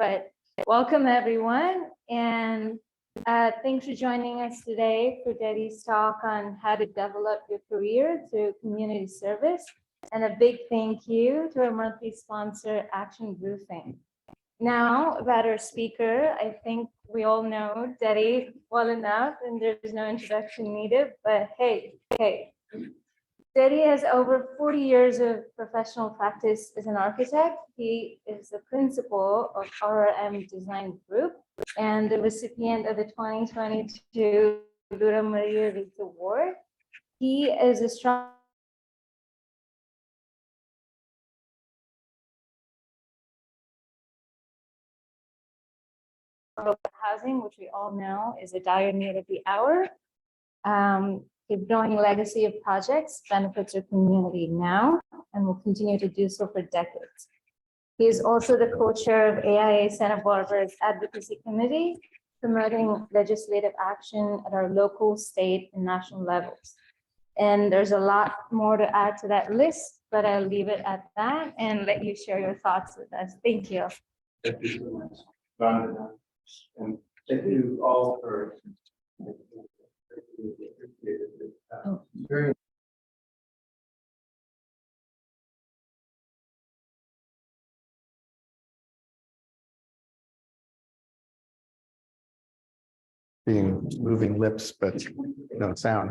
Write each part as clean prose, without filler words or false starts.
but welcome everyone. And thanks for joining us today for Detty's talk on how to develop your career through community service. And a big thank you to our monthly sponsor, Action Roofing. Now, about our speaker, I think we all know Detty well enough, and there's no introduction needed, but hey. Detty has over 40 years of professional practice as an architect. He is the principal of RRM Design Group and the recipient of the 2022 Lutah Award. He is a strong housing, which we all know is a dire need of the hour. A growing legacy of projects benefits our community now and will continue to do so for decades. He is also the co-chair of AIA Santa Barbara's Advocacy Committee, promoting legislative action at our local, state, and national levels. And there's a lot more to add to that list, but I'll leave it at that and let you share your thoughts with us. Thank you. Thank you so much. And thank you all for very being moving lips, but no sound.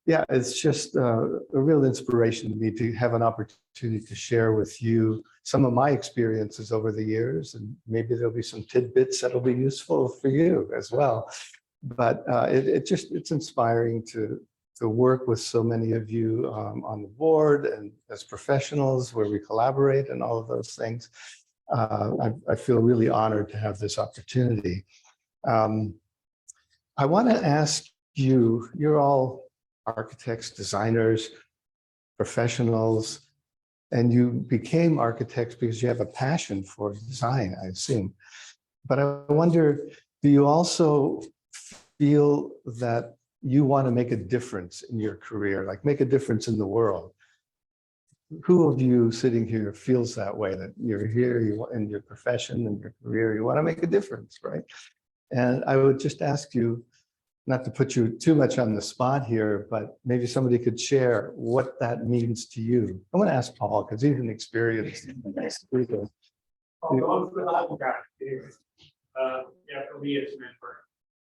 Yeah, it's just a real inspiration to me to have an opportunity to share with you some of my experiences over the years, and maybe there'll be some tidbits that'll be useful for you as well. But it's inspiring to work with so many of you on the board and as professionals where we collaborate and all of those things. I feel really honored to have this opportunity. I want to ask you, you're all architects, designers, professionals, and you became architects because you have a passion for design, I assume. But I wonder, do you also feel that you want to make a difference in your career, like make a difference in the world? Who of you sitting here feels that way, that you're here, you in your profession and your career, you want to make a difference, right? And I would just ask you, not to put you too much on the spot here, but maybe somebody could share what that means to you. I'm going to ask Paul because he's an experienced speaker. Yeah, for me, it's mentoring.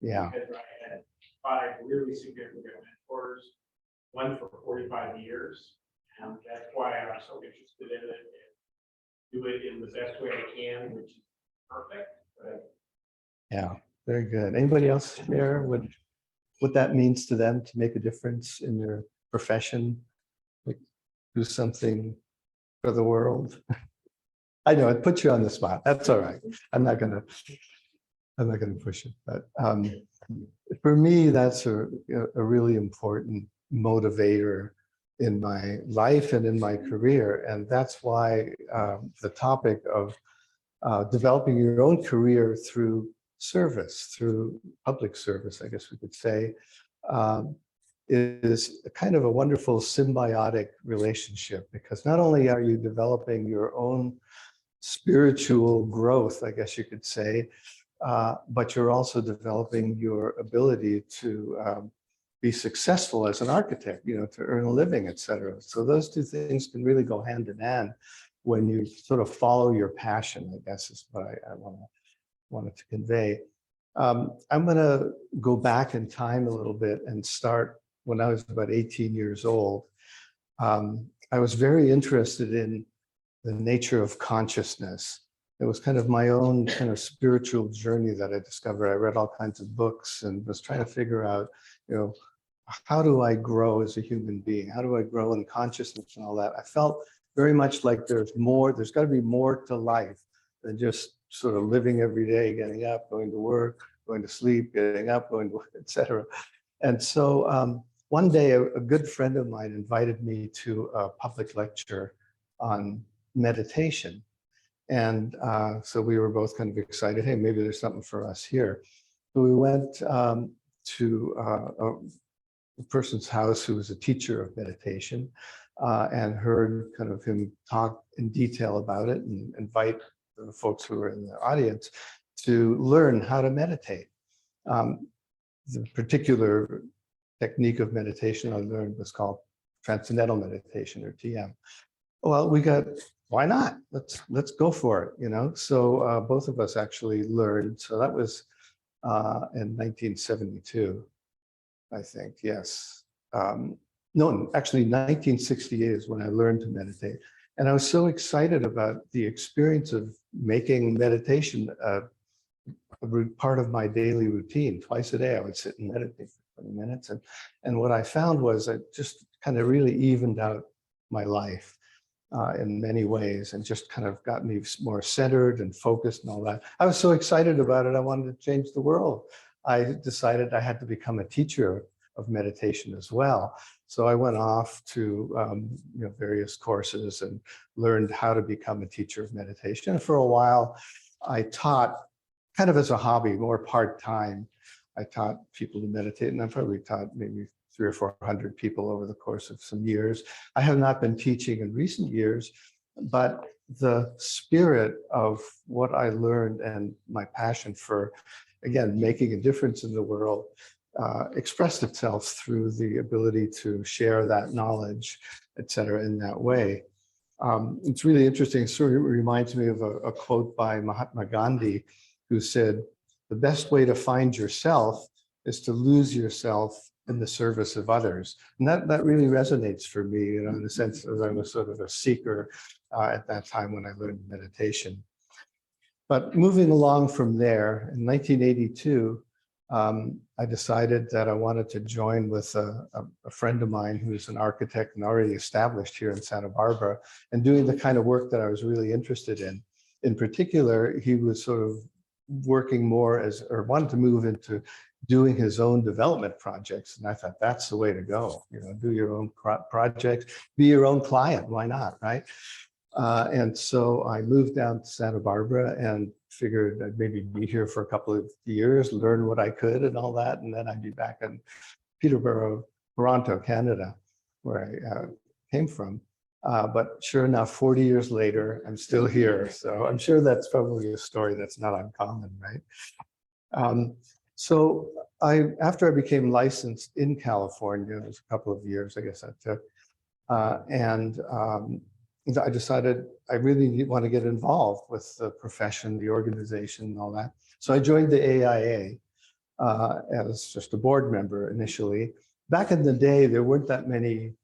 Yeah. Because I had 5 really significant mentors, one for 45 years. And that's why I'm so interested in it and do it in the best way I can, which is perfect. But yeah, very good. Anybody else share what that means to them to make a difference in their profession, like do something for the world? I know it puts you on the spot. That's all right. I'm not gonna push it, but for me, that's a really important motivator in my life and in my career. And that's why the topic of developing your own career through service, through public service, I guess we could say, is a kind of a wonderful symbiotic relationship, because not only are you developing your own spiritual growth, I guess you could say, but you're also developing your ability to be successful as an architect, to earn a living, et cetera. So those two things can really go hand in hand when you sort of follow your passion, I guess is what I wanted to convey. I'm going to go back in time a little bit and start when I was about 18 years old. I was very interested in the nature of consciousness. It was kind of my own kind of spiritual journey that I discovered. I read all kinds of books and was trying to figure out, how do I grow as a human being? How do I grow in consciousness and all that? I felt very much like there's got to be more to life than just sort of living every day, getting up, going to work, going to sleep, getting up, going to work, et cetera. And so one day, a good friend of mine invited me to a public lecture on meditation. And so we were both kind of excited, hey, maybe there's something for us here. So we went to a person's house who was a teacher of meditation and heard kind of him talk in detail about it and invite the folks who are in the audience to learn how to meditate. The particular technique of meditation I learned was called transcendental meditation, or TM. Well, why not? Let's go for it, you know? So both of us actually learned. So that was in 1972, I think, yes. No, actually 1968 is when I learned to meditate. And I was so excited about the experience of making meditation a part of my daily routine. Twice a day, I would sit and meditate for 20 minutes. And what I found was it just kind of really evened out my life in many ways, and just kind of got me more centered and focused and all that. I was so excited about it. I wanted to change the world. I decided I had to become a teacher of meditation as well. So I went off to various courses and learned how to become a teacher of meditation. And for a while, I taught kind of as a hobby, more part-time. I taught people to meditate, and I probably taught maybe 300 or 400 people over the course of some years. I have not been teaching in recent years, but the spirit of what I learned and my passion for, again, making a difference in the world expressed itself through the ability to share that knowledge, et cetera, in that way. It's really interesting. It sort of reminds me of a quote by Mahatma Gandhi, who said, "The best way to find yourself is to lose yourself in the service of others." And that really resonates for me, you know, in the sense that I was sort of a seeker at that time when I learned meditation. But moving along from there, in 1982, I decided that I wanted to join with a friend of mine who's an architect and already established here in Santa Barbara, and doing the kind of work that I was really interested in. In particular, he was sort of working more or wanted to move into doing his own development projects. And I thought, that's the way to go, you know, do your own projects, be your own client, why not, right? And so I moved down to Santa Barbara and figured I'd maybe be here for a couple of years, learn what I could and all that, and then I'd be back in Peterborough, Toronto, Canada, where I came from. But sure enough, 40 years later, I'm still here. So I'm sure that's probably a story that's not uncommon, right? So after I became licensed in California, it was a couple of years, I guess that took, and I decided I really want to get involved with the profession, the organization, and all that. So I joined the AIA as just a board member initially. Back in the day, there weren't that many.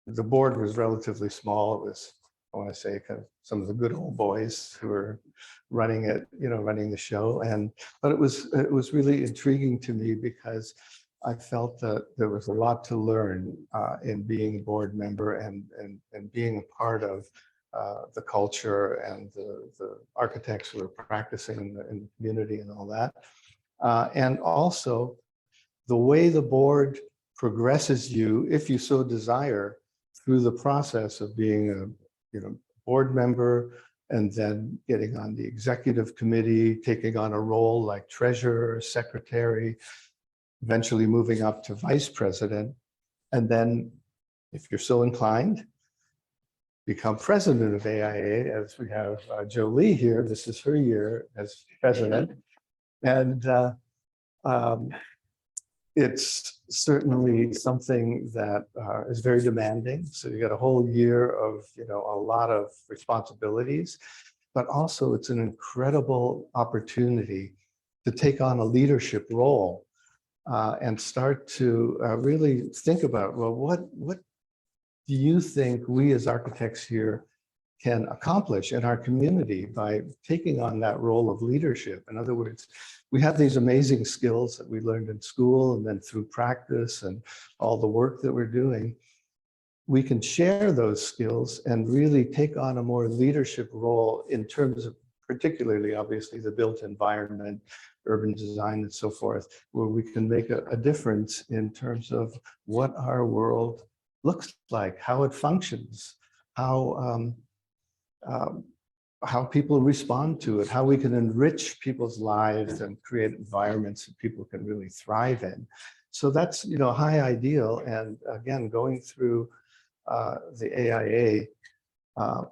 The board was relatively small. It was, I want to say, kind of some of the good old boys who were running it, you know, running the show. But it was really intriguing to me because I felt that there was a lot to learn in being a board member and being a part of the culture and the architects who are practicing in the community and all that. And also the way the board progresses you, if you so desire, through the process of being a board member, and then getting on the executive committee, taking on a role like treasurer, secretary, eventually moving up to vice president, and then, if you're so inclined, become president of AIA, as we have Jolie here. This is her year as president. And it's certainly something that is very demanding. So you got a whole year of, you know, a lot of responsibilities, but also it's an incredible opportunity to take on a leadership role and start to really think about, well, what do you think we as architects here can accomplish in our community by taking on that role of leadership? In other words, we have these amazing skills that we learned in school and then through practice and all the work that we're doing. We can share those skills and really take on a more leadership role in terms of, particularly, obviously, the built environment, urban design, and so forth, where we can make a difference in terms of what our world looks like, how it functions, how people respond to it, how we can enrich people's lives and create environments that people can really thrive in. So that's, you know, a high ideal. And again, going through the AIA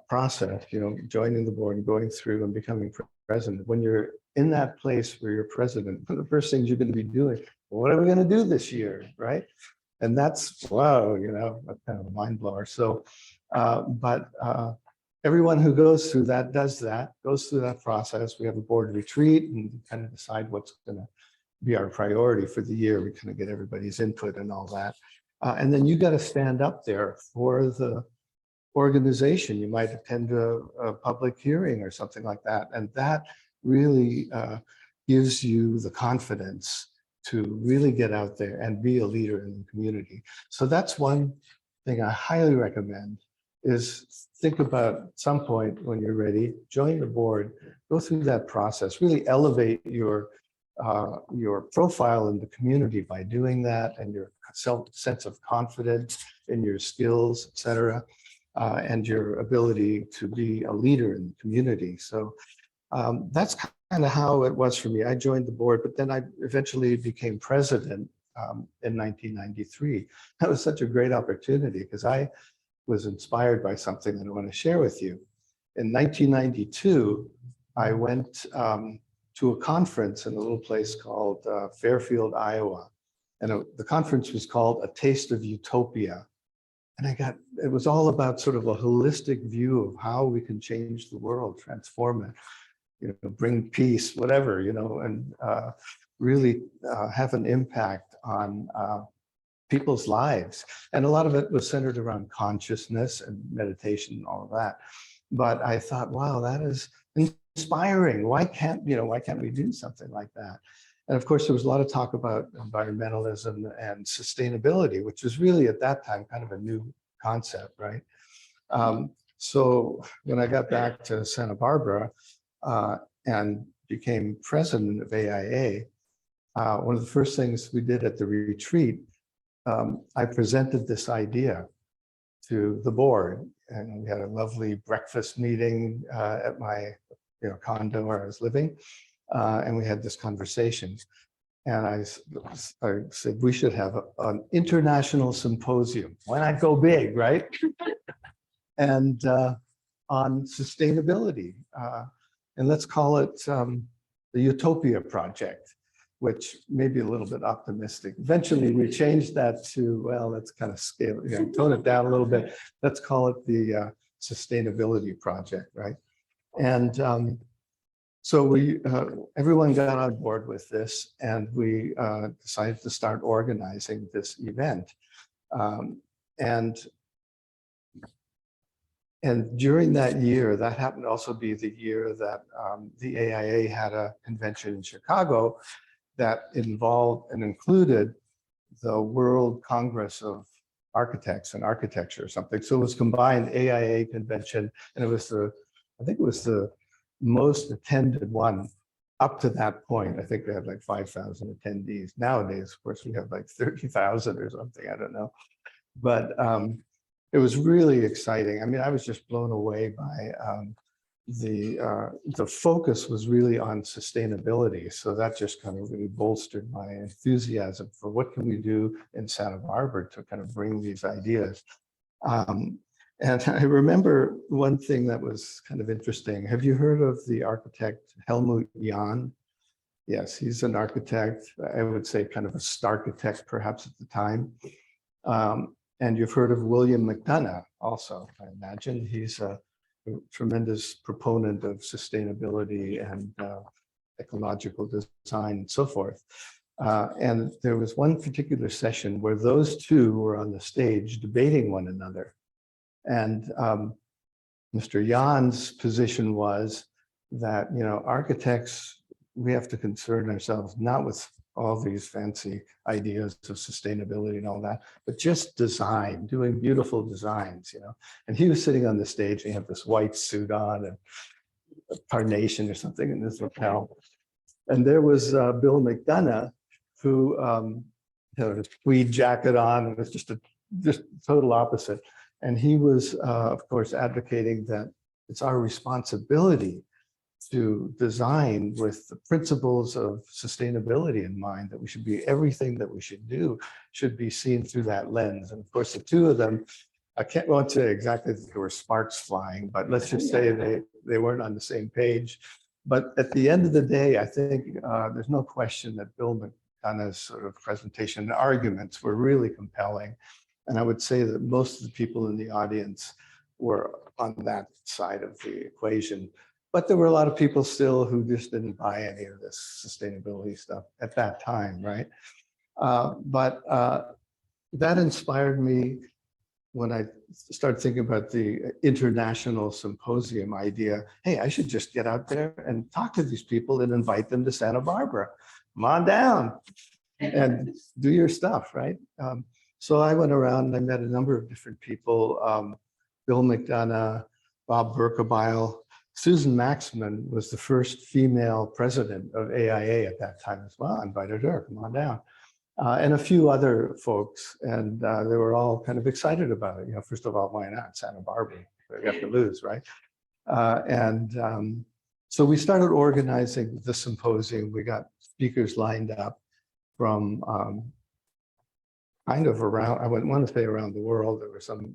process, joining the board and going through and becoming president. When you're in that place where you're president, one of the first things you're going to be doing, what are we going to do this year, right? And that's, wow, that's kind of a mind blower. So, but everyone who goes through that goes through that process. We have a board retreat and kind of decide what's going to be our priority for the year. We kind of get everybody's input and all that. And then you got to stand up there for the organization. You might attend a public hearing or something like that. And that really gives you the confidence to really get out there and be a leader in the community. So that's one thing I highly recommend, is think about at some point when you're ready, join the board, go through that process, really elevate your profile in the community by doing that, and your sense of confidence in your skills, et cetera, and your ability to be a leader in the community. So that's kind of how it was for me. I joined the board, but then I eventually became president in 1993. That was such a great opportunity because I was inspired by something that I want to share with you. In 1992, I went to a conference in a little place called Fairfield, Iowa. And the conference was called A Taste of Utopia. And it was all about sort of a holistic view of how we can change the world, transform it, bring peace, whatever, and really have an impact on people's lives. And a lot of it was centered around consciousness and meditation and all of that. But I thought, wow, that is inspiring. Why can't we do something like that? And of course, there was a lot of talk about environmentalism and sustainability, which was really at that time kind of a new concept, right? So when I got back to Santa Barbara and became president of AIA, one of the first things we did at the retreat, I presented this idea to the board, and we had a lovely breakfast meeting at my condo where I was living, and we had this conversation. And I said, we should have an international symposium. Why not go big, right? And on sustainability. And let's call it the Utopia Project, which may be a little bit optimistic. Eventually, we changed that to, well, let's kind of scale, tone it down a little bit. Let's call it the Sustainability Project, right? And so everyone got on board with this, and we decided to start organizing this event. And during that year, that happened to also be the year that the AIA had a convention in Chicago that involved and included the World Congress of Architects and Architecture or something. So it was combined AIA convention, and I think it was the most attended one up to that point. I think they had like 5,000 attendees. Nowadays, of course, we have like 30,000 or something, I don't know. But it was really exciting. I mean, I was just blown away by the focus was really on sustainability. So that just kind of really bolstered my enthusiasm for what can we do in Santa Barbara to kind of bring these ideas. And I remember one thing that was kind of interesting. Have you heard of the architect Helmut Jahn? Yes, he's an architect. I would say kind of a starchitect perhaps at the time. And you've heard of William McDonough also, I imagine. He's a tremendous proponent of sustainability and ecological design and so forth. And there was one particular session where those two were on the stage debating one another. And Mr. Jan's position was that, architects, we have to concern ourselves not with all these fancy ideas of sustainability and all that, but just design, doing beautiful designs, And he was sitting on the stage, and he had this white suit on and a carnation or something in his lapel. And there was Bill McDonough, who had a tweed jacket on, and was just total opposite. And he was, of course, advocating that it's our responsibility to design with the principles of sustainability in mind, that we should be, everything that we should do should be seen through that lens. And of course, the two of them I can't want to say exactly that there were sparks flying, but let's just say they weren't on the same page. But at the end of the day, I think there's no question that Bill McDonough's sort of presentation and arguments were really compelling. And I would say that most of the people in the audience were on that side of the equation. But there were a lot of people still who just didn't buy any of this sustainability stuff at that time, right? But that inspired me when I started thinking about the international symposium idea. Hey, I should just get out there and talk to these people and invite them to Santa Barbara. Come on down and do your stuff, right? So I went around and I met a number of different people, Bill McDonough, Bob Berkebile. Susan Maxman was the first female president of AIA at that time as well. I invited her, come on down. And a few other folks, and they were all kind of excited about it. You know, first of all, why not Santa Barbara? We have to lose, right? So we started organizing the symposium. We got speakers lined up from kind of around, I wouldn't want to say around the world. There were some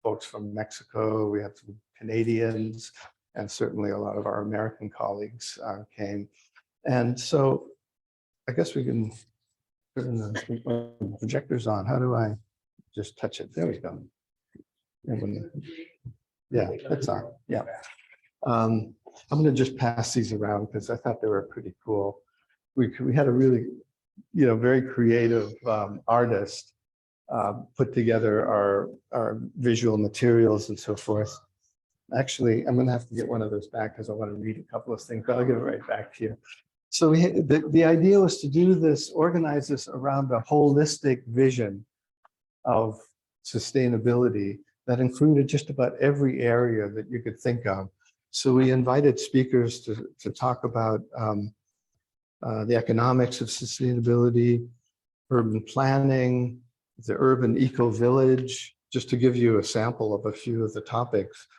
folks from Mexico. We had some Canadians, and certainly a lot of our American colleagues came. And so I guess we can turn the projectors on. How do I just touch it? There we go. Yeah, that's on. Yeah. I'm going to just pass these around because I thought they were pretty cool. We had a really, very creative artist put together our visual materials and so forth. Actually, I'm going to have to get one of those back because I want to read a couple of things, but I'll give it right back to you. So the idea was to do this, organize this around a holistic vision of sustainability that included just about every area that you could think of. So we invited speakers to talk about the economics of sustainability, urban planning, the urban eco-village, just to give you a sample of a few of the topics,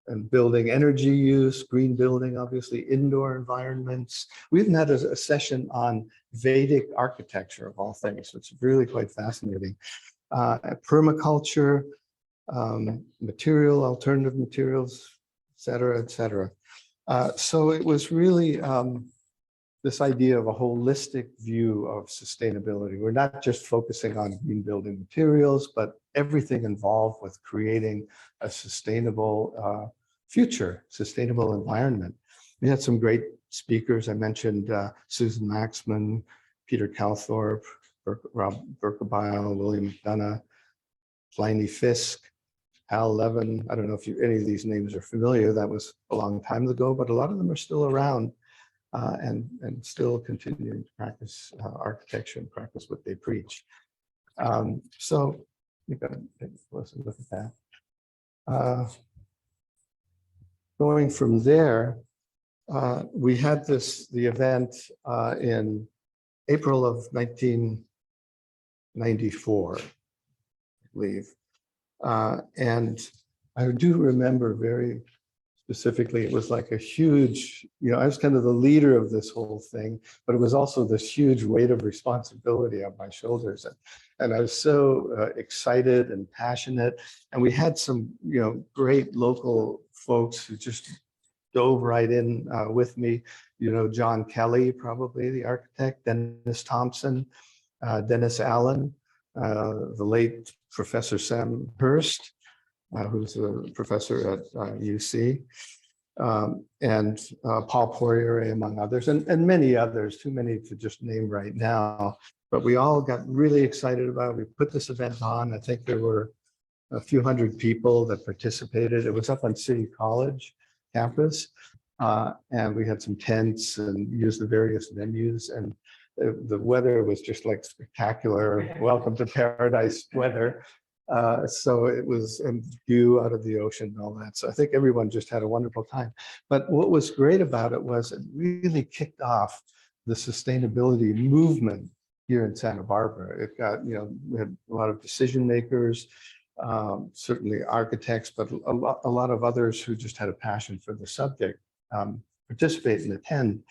and building energy use, green building, obviously, indoor environments. We even had a session on Vedic architecture of all things, which is really quite fascinating. Permaculture, alternative materials, et cetera, et cetera. So it was really this idea of a holistic view of sustainability. We're not just focusing on green building materials, but everything involved with creating a sustainable future, sustainable environment. We had some great speakers. I mentioned Susan Maxman, Peter Calthorpe, Rob Berkebile, William McDonough, Pliny Fisk, Hal Levin. I don't know if any of these names are familiar. That was a long time ago, but a lot of them are still around and still continuing to practice architecture and practice what they preach. So you've got to take a closer look at that. Going from there, we had the event in April of 1994, I believe. And I do remember very specifically, it was like a huge, I was kind of the leader of this whole thing, but it was also this huge weight of responsibility on my shoulders. And I was so excited and passionate. And we had some, great local folks who just dove right in with me. John Kelly, probably the architect, Dennis Thompson, Dennis Allen, the late Professor Sam Hurst, who's a professor at UC, and Paul Poirier, among others, and many others, too many to just name right now. But we all got really excited about it. We put this event on. I think there were a few hundred people that participated. It was up on City College campus, and we had some tents and used the various venues, and the weather was just like spectacular. Welcome to paradise weather. So it was dew out of the ocean and all that. So I think everyone just had a wonderful time. But what was great about it was it really kicked off the sustainability movement here in Santa Barbara. It got, we had a lot of decision makers, certainly architects, but a lot of others who just had a passion for the subject participate and attend.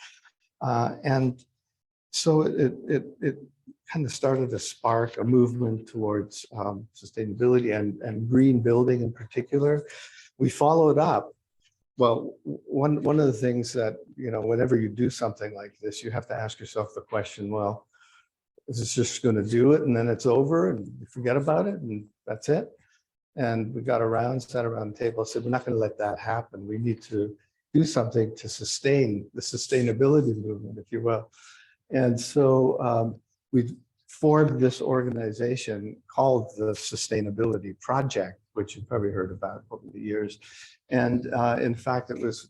And so it kind of started to spark a movement towards sustainability and green building in particular. We followed up. Well, one of the things that, whenever you do something like this, you have to ask yourself the question, well, is this just going to do it and then it's over and you forget about it and that's it? And we got around, sat around the table, and said, we're not going to let that happen. We need to do something to sustain the sustainability movement, if you will. And so we formed this organization called the Sustainability Project, which you've probably heard about over the years. And in fact, it was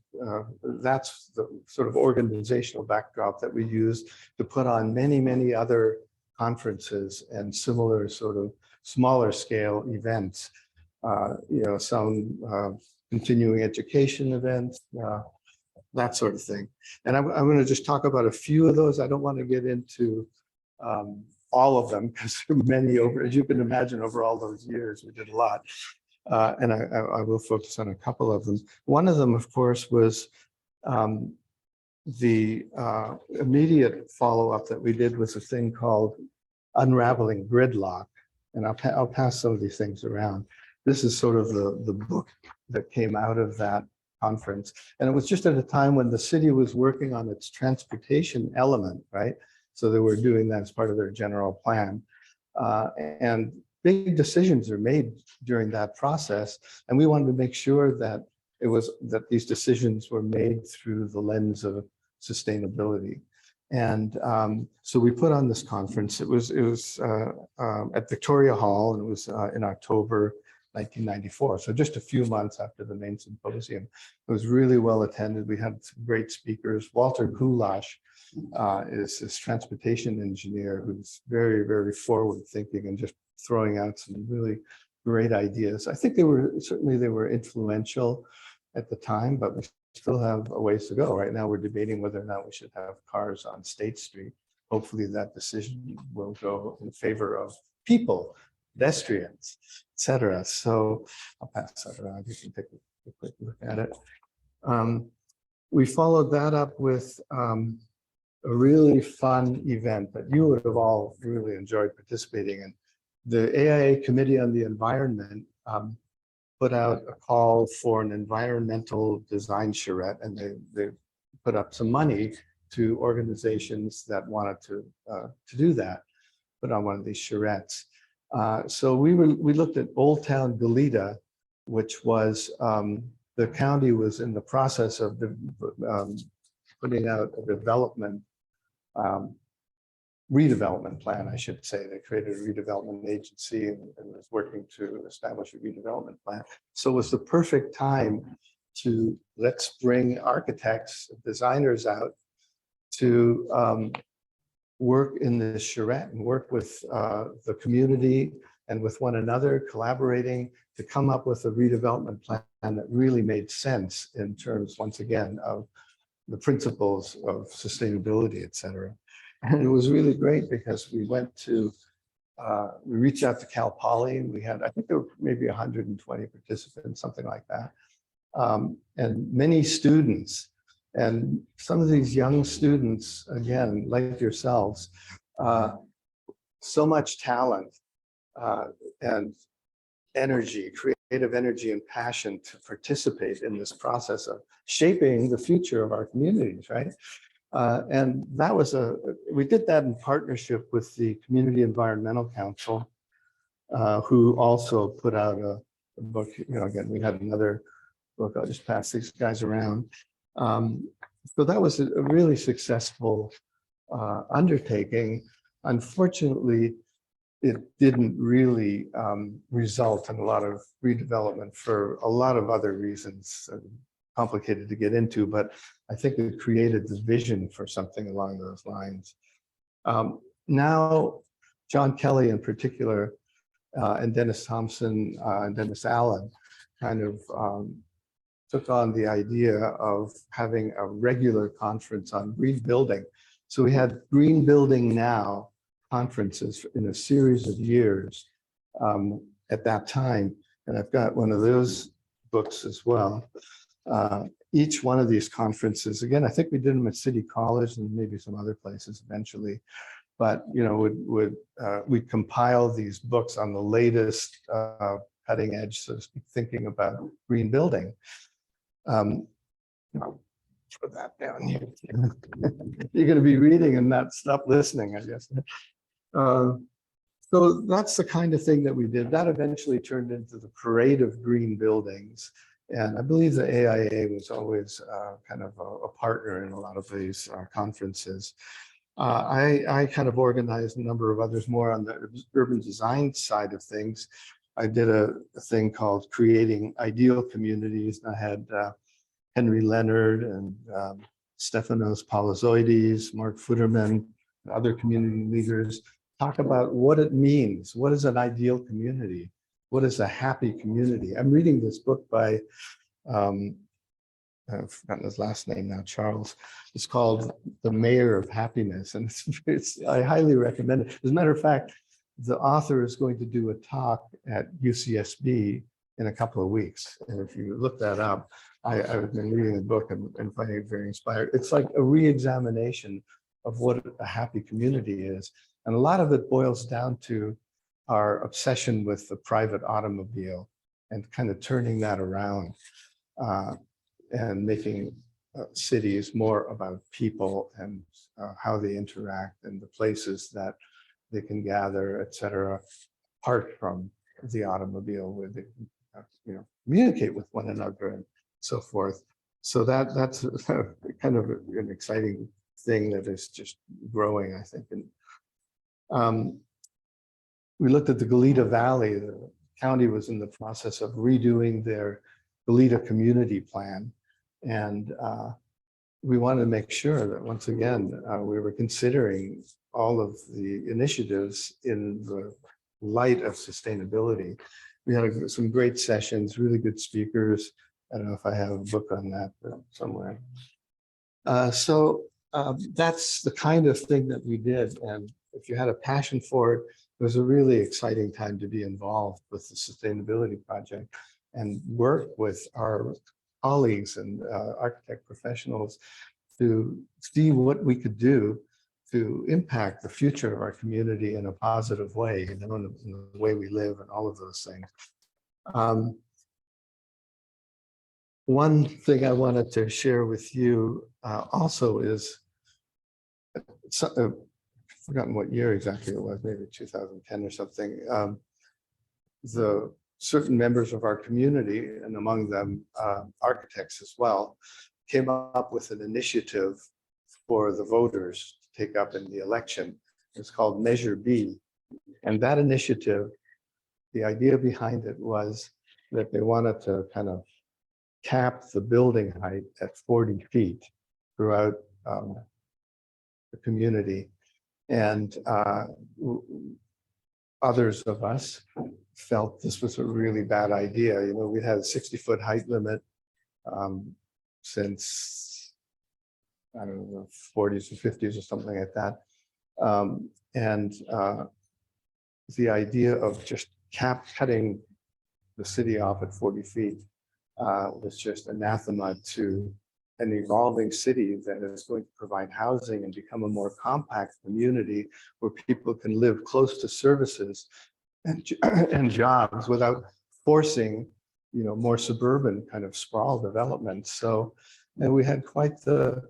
that's the sort of organizational backdrop that we used to put on many, many other conferences and similar sort of smaller scale events. Some continuing education events, that sort of thing. And I'm going to just talk about a few of those. I don't want to get into all of them because many as you can imagine, over all those years, we did a lot. And I will focus on a couple of them. One of them, of course, was the immediate follow-up that we did was a thing called Unraveling Gridlock. And I'll pass some of these things around. This is sort of the book that came out of that conference. And it was just at a time when the city was working on its transportation element, right? So they were doing that as part of their general plan. And big decisions are made during that process. And we wanted to make sure that these decisions were made through the lens of sustainability. And so we put on this conference. It was at Victoria Hall, and it was in October 1994. So just a few months after the main symposium. It was really well attended. We had some great speakers. Walter Kulash is this transportation engineer who's very, very forward thinking and just throwing out some really great ideas. I think they were influential at the time, but we still have a ways to go. Right now, we're debating whether or not we should have cars on State Street. Hopefully that decision will go in favor of people, pedestrians, etc. So I'll pass that around. You can take a quick look at it. We followed that up with a really fun event that you would have all really enjoyed participating in. The AIA Committee on the Environment put out a call for an environmental design charrette, and they put up some money to organizations that wanted to do that, put on one of these charrettes. So we looked at Old Town Goleta, which was the county was in the process of putting out a redevelopment plan, I should say. They created a redevelopment agency and was working to establish a redevelopment plan. So it was the perfect time to let's bring architects, designers out to work in this charrette and work with the community and with one another, collaborating to come up with a redevelopment plan that really made sense in terms, once again, of the principles of sustainability, et cetera. And it was really great because we reached out to Cal Poly. We had, I think there were maybe 120 participants, something like that. And many students. And some of these young students, again, like yourselves, so much talent and energy, creative energy and passion to participate in this process of shaping the future of our communities, right? And that was we did that in partnership with the Community Environmental Council, who also put out a book. Again, we had another book. I'll just pass these guys around. So that was a really successful undertaking. Unfortunately, it didn't really result in a lot of redevelopment for a lot of other reasons, complicated to get into, but I think it created the vision for something along those lines. Now, John Kelly in particular, and Dennis Thompson and Dennis Allen kind of took on the idea of having a regular conference on green building. So we had Green Building Now conferences in a series of years at that time. And I've got one of those books as well. Each one of these conferences, again, I think we did them at City College and maybe some other places eventually, but we'd compile these books on the latest cutting edge, so to speak, thinking about green building. I'll put that down here. You're going to be reading and not stop listening, I guess. So that's the kind of thing that we did. That eventually turned into the Parade of Green Buildings. And I believe the AIA was always kind of a partner in a lot of these conferences. I kind of organized a number of others more on the urban design side of things. I did a thing called Creating Ideal Communities. And I had Henry Leonard and Stefanos Palazoides, Mark Futterman, and other community leaders talk about what it means. What is an ideal community? What is a happy community? I'm reading this book by, I've forgotten his last name now, Charles. It's called The Mayor of Happiness. And I highly recommend it. As a matter of fact, the author is going to do a talk at UCSB in a couple of weeks. And if you look that up, I've been reading the book and finding it very inspiring. It's like a re-examination of what a happy community is. And a lot of it boils down to our obsession with the private automobile and kind of turning that around and making cities more about people and how they interact and the places that they can gather, et cetera, apart from the automobile, where they communicate with one another and so forth. So that's kind of an exciting thing that is just growing, I think. And we looked at the Goleta Valley. The county was in the process of redoing their Goleta community plan. And we wanted to make sure that once again, we were considering all of the initiatives in the light of sustainability. We had some great sessions, really good speakers. I don't know if I have a book on that somewhere. So that's the kind of thing that we did. And if you had a passion for it, it was a really exciting time to be involved with the sustainability project and work with our colleagues and architect professionals to see what we could do to impact the future of our community in a positive way, in the way we live and all of those things. One thing I wanted to share with you also is, I've forgotten what year exactly it was, maybe 2010 or something. The certain members of our community, and among them architects as well, came up with an initiative for the voters to take up in the election. It's called Measure B. And that initiative, the idea behind it was that they wanted to kind of cap the building height at 40 feet throughout the community. And others of us felt this was a really bad idea. We had a 60-foot height limit since, I don't know, the 40s or 50s or something like that. And the idea of just cutting the city off at 40 feet was just anathema to an evolving city that is going to provide housing and become a more compact community where people can live close to services and jobs without forcing, more suburban kind of sprawl development. So, and we had quite the,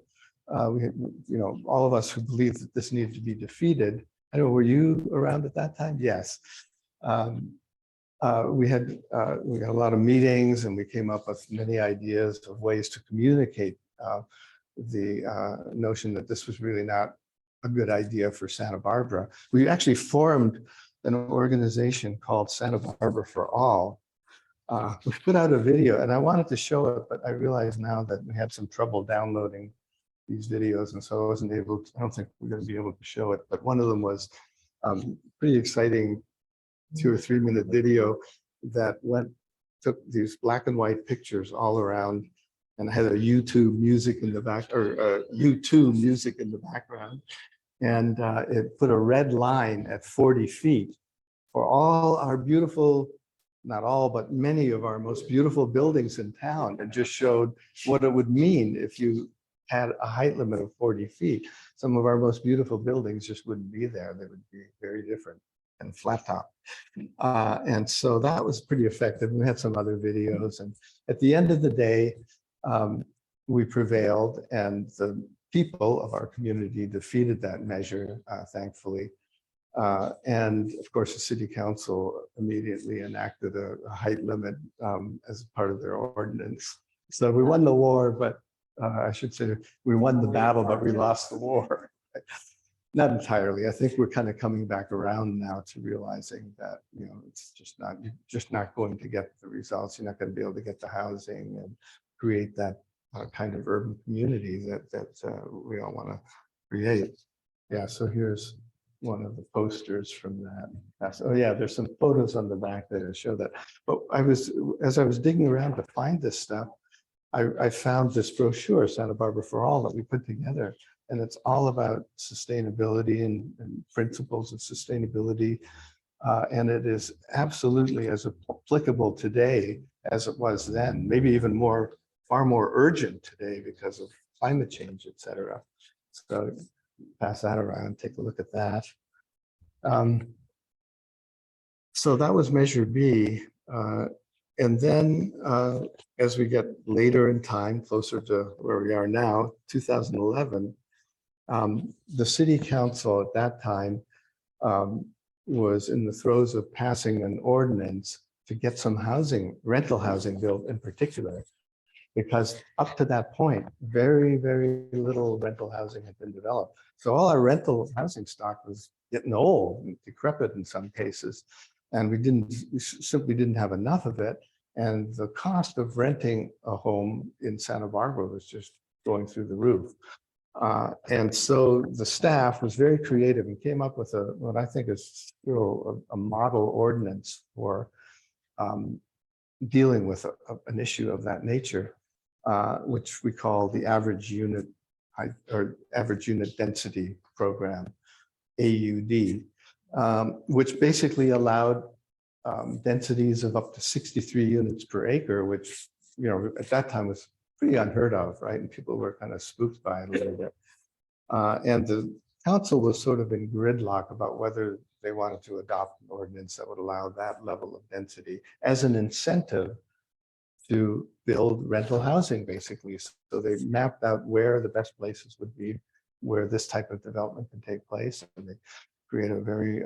all of us who believed that this needed to be defeated. I don't know, were you around at that time? Yes. We had a lot of meetings, and we came up with many ideas of ways to communicate the notion that this was really not a good idea for Santa Barbara. We actually formed an organization called Santa Barbara for All. We put out a video, and I wanted to show it, but I realize now that we had some trouble downloading these videos, and so I wasn't able to, I don't think we're going to be able to show it, but one of them was pretty exciting 2 or 3 minute video that took these black and white pictures all around, and had a YouTube music in the back, or U2 music in the background. And it put a red line at 40 feet for all our beautiful, not all, but many of our most beautiful buildings in town, and just showed what it would mean if you had a height limit of 40 feet, some of our most beautiful buildings just wouldn't be there. They would be very different and flat top. And so that was pretty effective. We had some other videos, and at the end of the day, we prevailed, and the people of our community defeated that measure, thankfully. And of course, the city council immediately enacted a height limit as part of their ordinance. So we won the war, but I should say we won the battle, but we lost the war. Not entirely. I think we're kind of coming back around now to realizing that, you know, it's just not, you're just not going to get the results. You're not going to be able to get the housing and create that kind of urban community that we all want to create. Yeah, so here's one of the posters from that. Oh yeah, there's some photos on the back that show that. But as I was digging around to find this stuff, I found this brochure, Santa Barbara for All, that we put together. And it's all about sustainability and principles of sustainability. And it is absolutely as applicable today as it was then, maybe even more, far more urgent today because of climate change, et cetera. So pass that around, take a look at that. So that was measure B. And then as we get later in time, closer to where we are now, 2011, the city council at that time was in the throes of passing an ordinance to get some housing, rental housing built in particular, because up to that point, very, very little rental housing had been developed. So all our rental housing stock was getting old, and decrepit in some cases, and we simply didn't have enough of it. And the cost of renting a home in Santa Barbara was just going through the roof. And so the staff was very creative and came up with what I think is still a model ordinance for dealing with an issue of that nature, which we call the average unit height or average unit density program, AUD, which basically allowed densities of up to 63 units per acre, which, you know, at that time was pretty unheard of, right? And people were kind of spooked by it a little bit. And the council was sort of in gridlock about whether they wanted to adopt an ordinance that would allow that level of density as an incentive to build rental housing, basically. So they mapped out where the best places would be, where this type of development can take place. And they created a very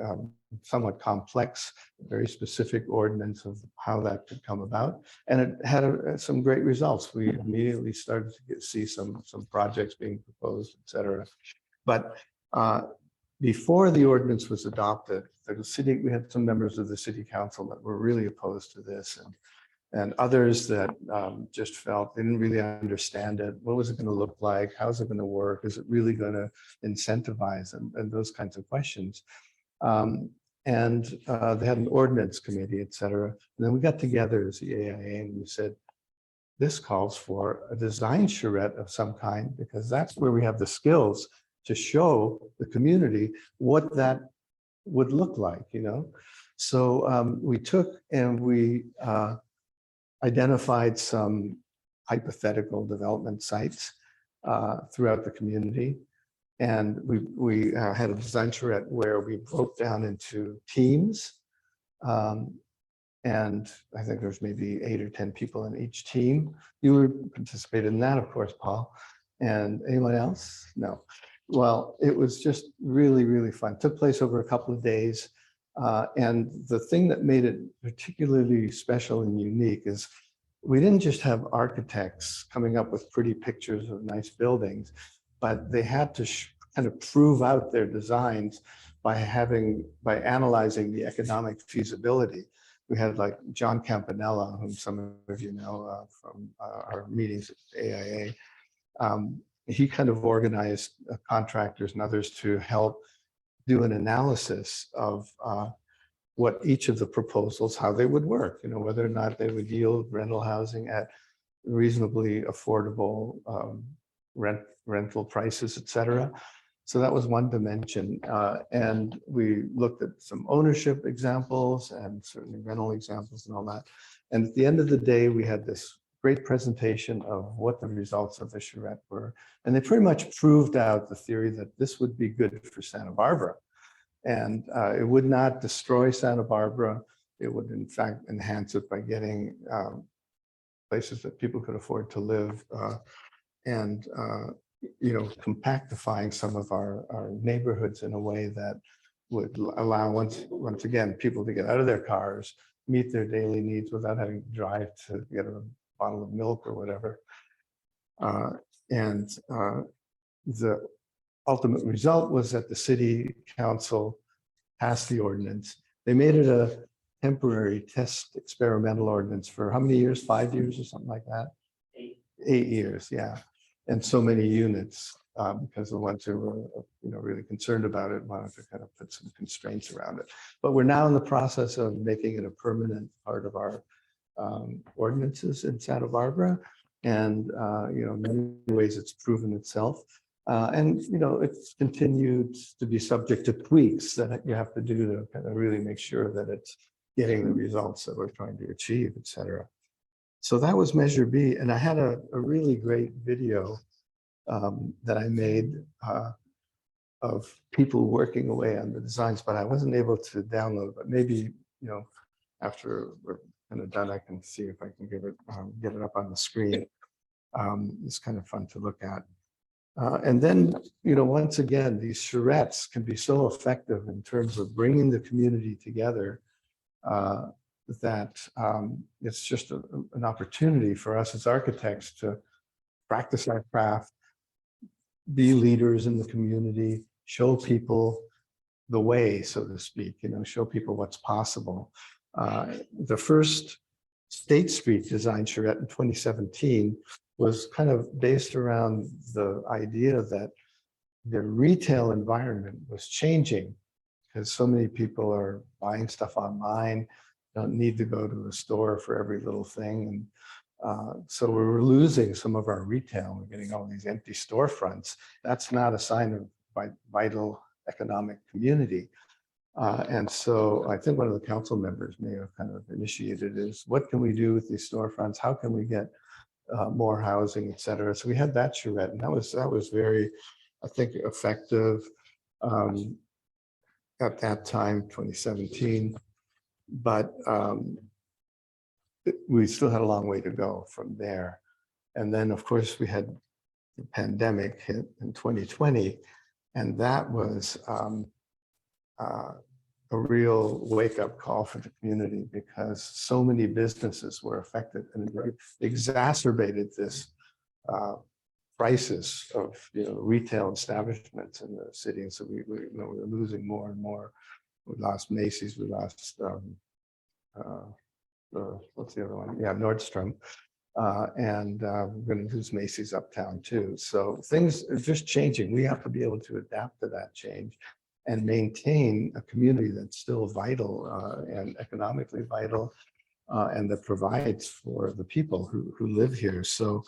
somewhat complex, very specific ordinance of how that could come about. And it had some great results. We immediately started to see some projects being proposed, et cetera. But before the ordinance was adopted, the city, we had some members of the city council that were really opposed to this, and others that just felt they didn't really understand it. What was it going to look like? How's it going to work? Is it really going to incentivize, and those kinds of questions. And they had an ordinance committee, et cetera. And then we got together as the AIA and we said, this calls for a design charrette of some kind, because that's where we have the skills to show the community what that would look like, you know? So we took and we identified some hypothetical development sites throughout the community. And we had a design charrette where we broke down into teams. And I think there's maybe 8 or 10 people in each team. You participated in that, of course, Paul. And anyone else? No. Well, it was just really, really fun. It took place over a couple of days. And the thing that made it particularly special and unique is we didn't just have architects coming up with pretty pictures of nice buildings, but they had to kind of prove out their designs by analyzing the economic feasibility. We had like John Campanella, whom some of you know from our meetings at AIA. He kind of organized contractors and others to help do an analysis of what each of the proposals, how they would work, you know, whether or not they would yield rental housing at reasonably affordable rental prices, et cetera. So that was one dimension. And we looked at some ownership examples and certainly rental examples and all that. And at the end of the day, we had this great presentation of what the results of the charrette were. And they pretty much proved out the theory that this would be good for Santa Barbara. And it would not destroy Santa Barbara. It would, in fact, enhance it by getting places that people could afford to live and, compactifying some of our neighborhoods in a way that would allow, once again, people to get out of their cars, meet their daily needs without having to drive to get a bottle of milk or whatever. The ultimate result was that the city council passed the ordinance. They made it a temporary test experimental ordinance for how many years? 5 years or something like that? 8 years, yeah. And so many units, because the ones who were really concerned about it wanted to kind of put some constraints around it. But we're now in the process of making it a permanent part of our ordinances in Santa Barbara. And in many ways it's proven itself. It's continued to be subject to tweaks that you have to do to kind of really make sure that it's getting the results that we're trying to achieve, et cetera. So that was Measure B. And I had a really great video that I made of people working away on the designs, but I wasn't able to download. But maybe, after we're kind of done, I can see if I can get it up on the screen. It's kind of fun to look at. And then, once again, these charrettes can be so effective in terms of bringing the community together that it's just an opportunity for us as architects to practice our craft, be leaders in the community, show people the way, so to speak, show people what's possible. The first State Street design charrette in 2017 was kind of based around the idea that the retail environment was changing because so many people are buying stuff online, don't need to go to the store for every little thing. And so we were losing some of our retail. We're getting all these empty storefronts. That's not a sign of vital economic community. And so I think one of the council members may have kind of initiated is, what can we do with these storefronts? How can we get more housing, et cetera? So we had that charrette, and that was very, I think, effective at that time, 2017. But we still had a long way to go from there. And then, of course, we had the pandemic hit in 2020, and that was a real wake-up call for the community because so many businesses were affected, and it exacerbated this crisis of retail establishments in the city. And so we were losing more and more. We lost Macy's, we lost what's the other one? Yeah, Nordstrom. And we're going to lose Macy's uptown too. So things are just changing. We have to be able to adapt to that change and maintain a community that's still vital and economically vital and that provides for the people who live here. So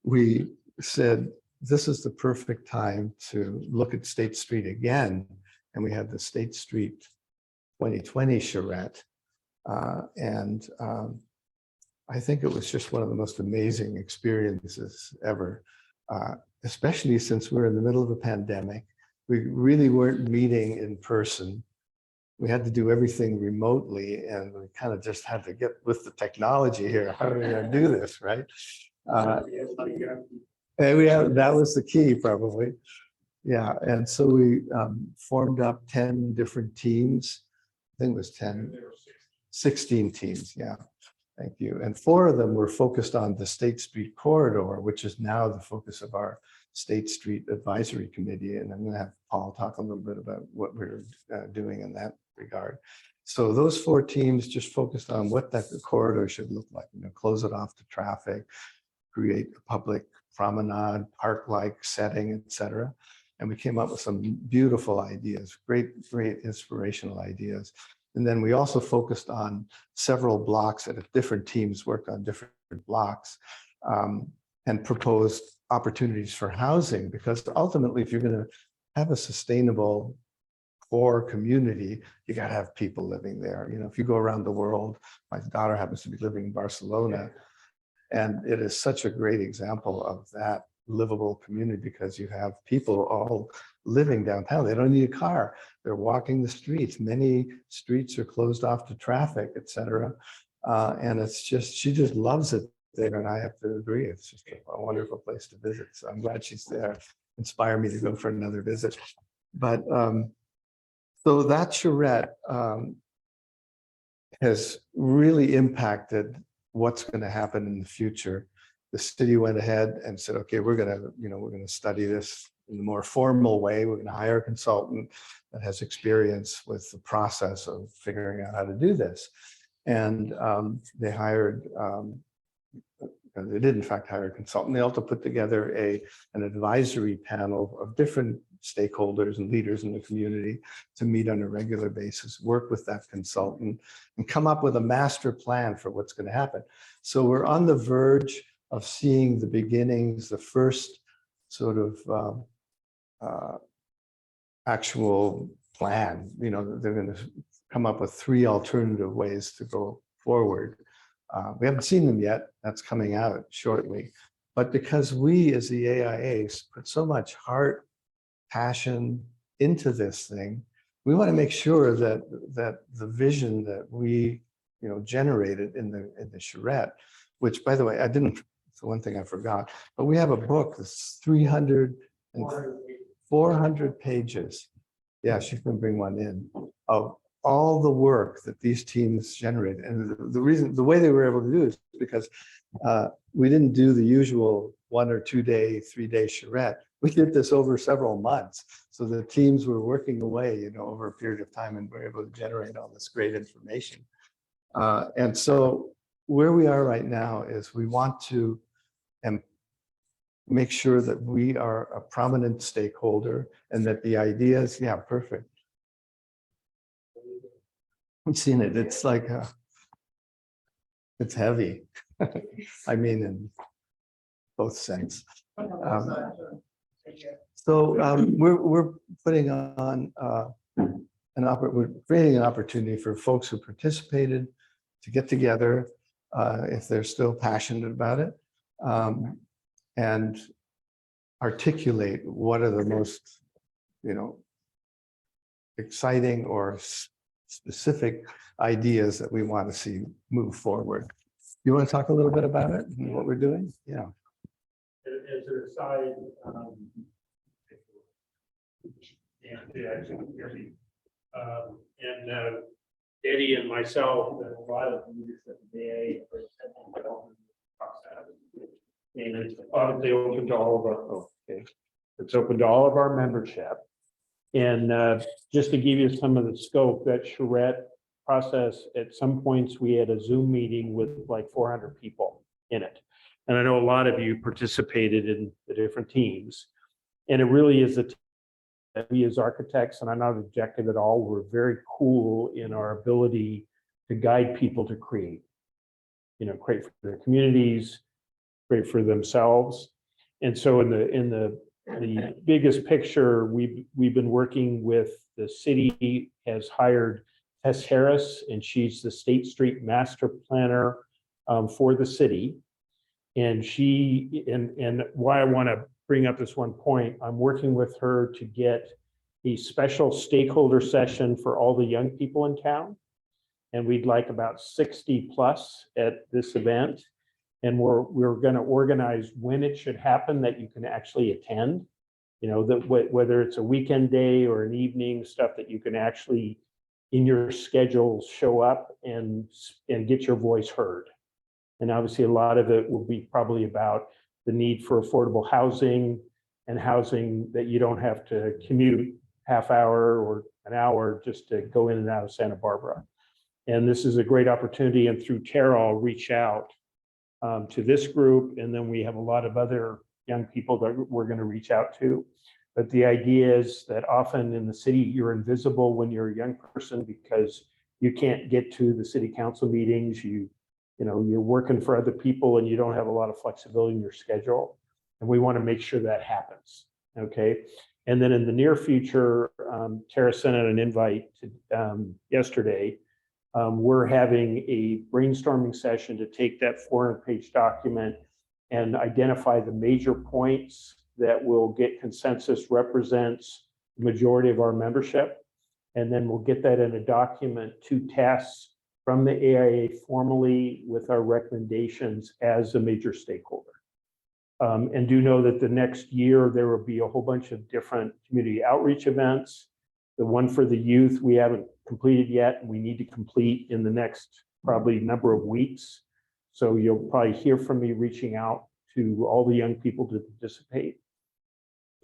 we said, this is the perfect time to look at State Street again. And we had the State Street 2020 charrette. I think it was just one of the most amazing experiences ever, especially since we're in the middle of a pandemic. We really weren't meeting in person. We had to do everything remotely, and we kind of just had to get with the technology here. How are we going to do this, right? And that was the key, probably. Yeah, and so we formed up 10 different teams. I think it was 16 teams, yeah. Thank you. And 4 of them were focused on the State Street corridor, which is now the focus of our State Street Advisory Committee. And I'm going to have Paul talk a little bit about what we're doing in that regard. So those 4 teams just focused on what that corridor should look like, close it off to traffic, create a public promenade, park-like setting, et cetera. And we came up with some beautiful ideas, great inspirational ideas. And then we also focused on several blocks that different teams worked on different blocks and proposed opportunities for housing, because ultimately, if you're going to have a sustainable core community, you got to have people living there. If you go around the world, my daughter happens to be living in Barcelona, And it is such a great example of that livable community because you have people all living downtown. They don't need a car. They're walking the streets. Many streets are closed off to traffic, et cetera. And it's just, she just loves it there. And I have to agree. It's just a wonderful place to visit. So I'm glad she's there. Inspire me to go for another visit. But so that charrette has really impacted what's going to happen in the future. The city went ahead and said, okay, we're going to study this in a more formal way. We're going to hire a consultant that has experience with the process of figuring out how to do this. And they hired, they did in fact hire a consultant. They also put together an advisory panel of different stakeholders and leaders in the community to meet on a regular basis, work with that consultant and come up with a master plan for what's going to happen. So we're on the verge of seeing the beginnings, the first sort of actual plan. You know, they're going to come up with 3 alternative ways to go forward. We haven't seen them yet. That's coming out shortly. But because we as the AIAs put so much heart, passion into this thing, we want to make sure that the vision that we generated in the charrette, which by the way, it's the one thing I forgot, but we have a book that's 400 pages. Yeah, she can bring one in of all the work that these teams generated. And the way they were able to do it is because we didn't do the usual 1 or 2 day, 3 day charrette. We did this over several months. So the teams were working away, over a period of time and were able to generate all this great information. And so where we are right now is we want to make sure that we are a prominent stakeholder and that the ideas, yeah, perfect. I've seen it. It's like, it's heavy. I mean, in both sense. We're putting on we're creating an opportunity for folks who participated to get together if they're still passionate about it and articulate what are the most, exciting or specific ideas that we want to see move forward. You want to talk a little bit about it and what we're doing? Yeah. As an aside, Detty and myself and a lot of leadership in the AA for the development process. And it's obviously open to all of our, it's open to all of our membership. And just to give you some of the scope, that charrette process, at some points we had a Zoom meeting with like 400 people in it. And I know a lot of you participated in the different teams. And it really is that we as architects, and I'm not objective at all, we're very cool in our ability to guide people to create. Create for their communities, create for themselves. And so in the biggest picture, we've been working with the city has hired Tess Harris, and she's the State Street master planner for the city. And and why I want to bring up this one point, I'm working with her to get a special stakeholder session for all the young people in town. And we'd like about 60 plus at this event. And we're going to organize when it should happen that you can actually attend, whether it's a weekend day or an evening, stuff that you can actually in your schedule show up and get your voice heard. And obviously a lot of it will be probably about the need for affordable housing and housing that you don't have to commute half hour or an hour just to go in and out of Santa Barbara. And this is a great opportunity. And through Tara, I'll reach out to this group. And then we have a lot of other young people that we're going to reach out to. But the idea is that often in the city, you're invisible when you're a young person because you can't get to the city council meetings. You're working for other people and you don't have a lot of flexibility in your schedule. And we want to make sure that happens. Okay. And then in the near future, Tara sent out an invite to, yesterday We're having a brainstorming session to take that 400-page document and identify the major points that will get consensus, represents the majority of our membership. And then we'll get that in a document to TAS from the AIA formally with our recommendations as a major stakeholder. And do know that the next year, there will be a whole bunch of different community outreach events. The one for the youth, we haven't completed yet, and we need to complete in the next probably number of weeks. So you'll probably hear from me reaching out to all the young people to participate.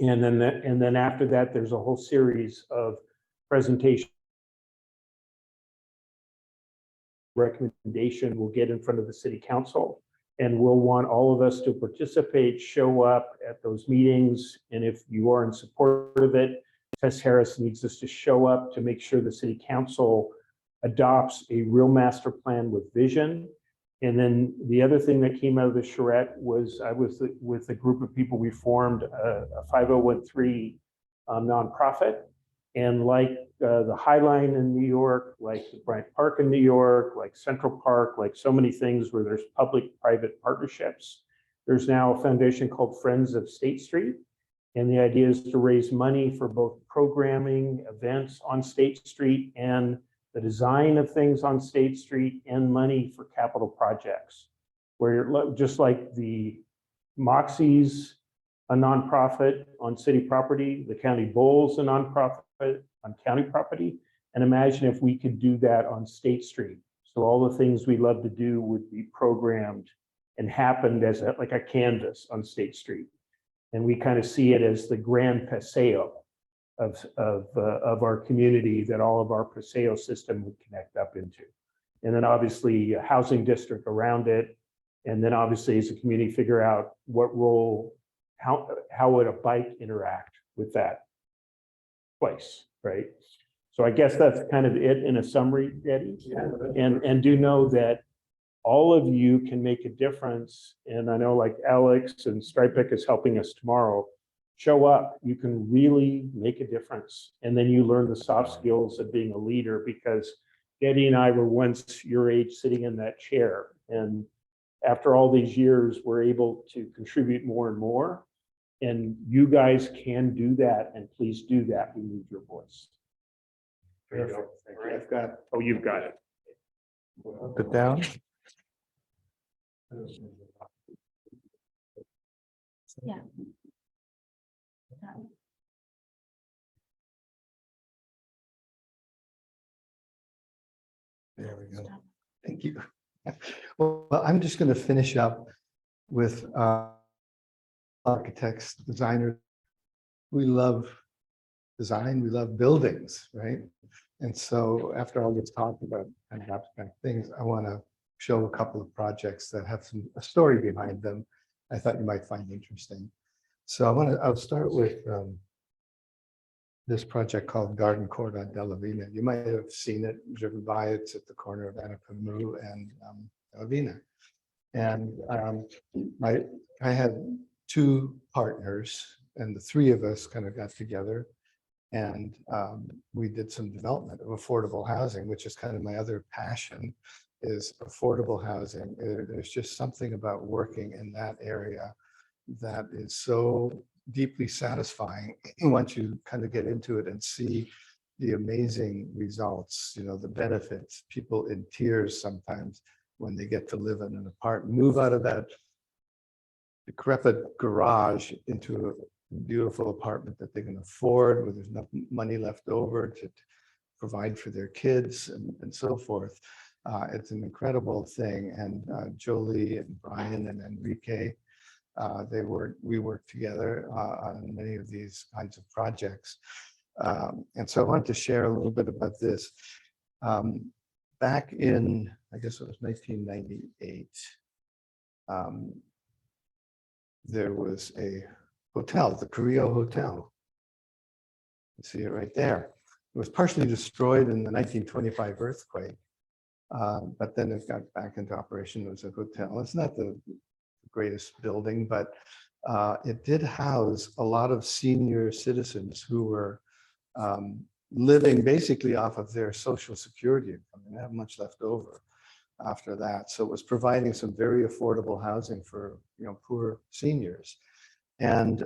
And then after that, there's a whole series of presentations. Recommendation will get in front of the city council, and we'll want all of us to participate, show up at those meetings. And if you are in support of it, Tess Harris needs us to show up to make sure the city council adopts a real master plan with vision. And then the other thing that came out of the charrette was I was with a group of people, we formed a 5013 nonprofit. And like the High Line in New York, like the Bryant Park in New York, like Central Park, like so many things where there's public-private partnerships, there's now a foundation called Friends of State Street. And the idea is to raise money for both programming, events on State Street, and the design of things on State Street, and money for capital projects. Where just like the Moxie's a nonprofit on city property, the County Bowl's a nonprofit on county property, and imagine if we could do that on State Street. So all the things we love to do would be programmed and happened as like a canvas on State Street. And we kind of see it as the grand paseo of our community that all of our paseo system would connect up into. And then obviously a housing district around it. And then obviously as a community figure out what role, how would a bike interact with that place, right? So I guess that's kind of it in a summary, Detty. And do know that all of you can make a difference. And I know like Alex and Stripek is helping us tomorrow. Show up, you can really make a difference. And then you learn the soft skills of being a leader, because Detty and I were once your age sitting in that chair. And after all these years, we're able to contribute more and more. And you guys can do that, and please do that. We need your voice. There you go. I've got, oh, you've got it. Put down. Yeah. There we go. Thank you. Well, I'm just going to finish up with architects, designers. We love design, we love buildings, right? And so after all this talk about kind of abstract things, I want to show a couple of projects that have a story behind them I thought you might find interesting. So I'll start with this project called Garden Court on Delavina. You might have seen it, driven by it. It's at the corner of Anapamu and Delavina. And I had two partners, and the three of us kind of got together, and we did some development of affordable housing, which is kind of my other passion, is affordable housing. There's just something about working in that area that is so deeply satisfying once you kind of get into it and see the amazing results, you know, the benefits, people in tears sometimes when they get to live in an apartment, move out of that decrepit garage into a beautiful apartment that they can afford, where there's enough money left over to provide for their kids and so forth. It's an incredible thing. And Jolie and Brian and Enrique, we worked together on many of these kinds of projects. And so I wanted to share a little bit about this. Back in, I guess it was 1998, there was a hotel, the Carrillo Hotel. You see it right there. It was partially destroyed in the 1925 earthquake, but then it got back into operation. It was a hotel. It's not the greatest building, but it did house a lot of senior citizens who were living basically off of their Social Security income. They didn't have much left over after that. So it was providing some very affordable housing for, poor seniors. And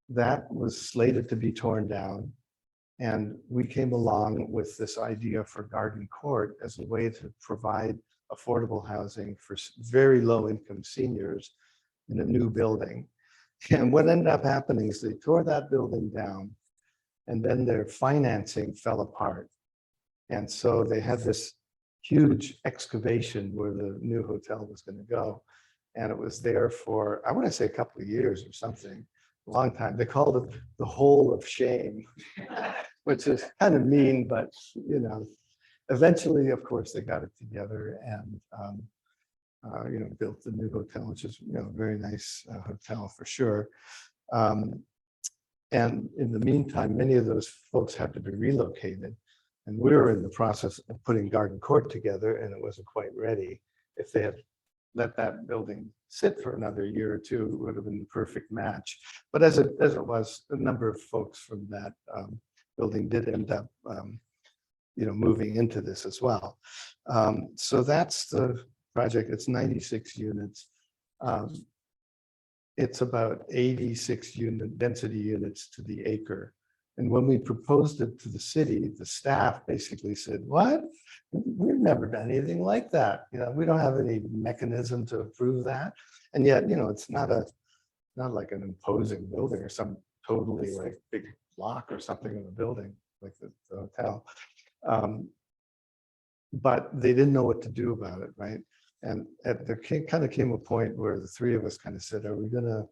that was slated to be torn down. And we came along with this idea for Garden Court as a way to provide affordable housing for very low income seniors in a new building. And what ended up happening is they tore that building down, and then their financing fell apart. And so they had this huge excavation where the new hotel was going to go. And it was there for, I want to say, a couple of years or something, a long time. They called it the hole of shame, which is kind of mean, but, eventually, of course, they got it together and, built the new hotel, which is, a very nice hotel for sure. And in the meantime, many of those folks had to be relocated. And we were in the process of putting Garden Court together, and it wasn't quite ready. If they had let that building sit for another year or two, it would have been the perfect match. But as it was, a number of folks from that building did end up, moving into this as well. So that's the project. It's 96 units. It's about 86 density units to the acre. And when we proposed it to the city, the staff basically said, "What? We've never done anything like that. We don't have any mechanism to approve that." And yet, it's not like an imposing building or some totally like big block or something in the building like the hotel. But they didn't know what to do about it, right? And there kind of came a point where the three of us kind of said, "Are we gonna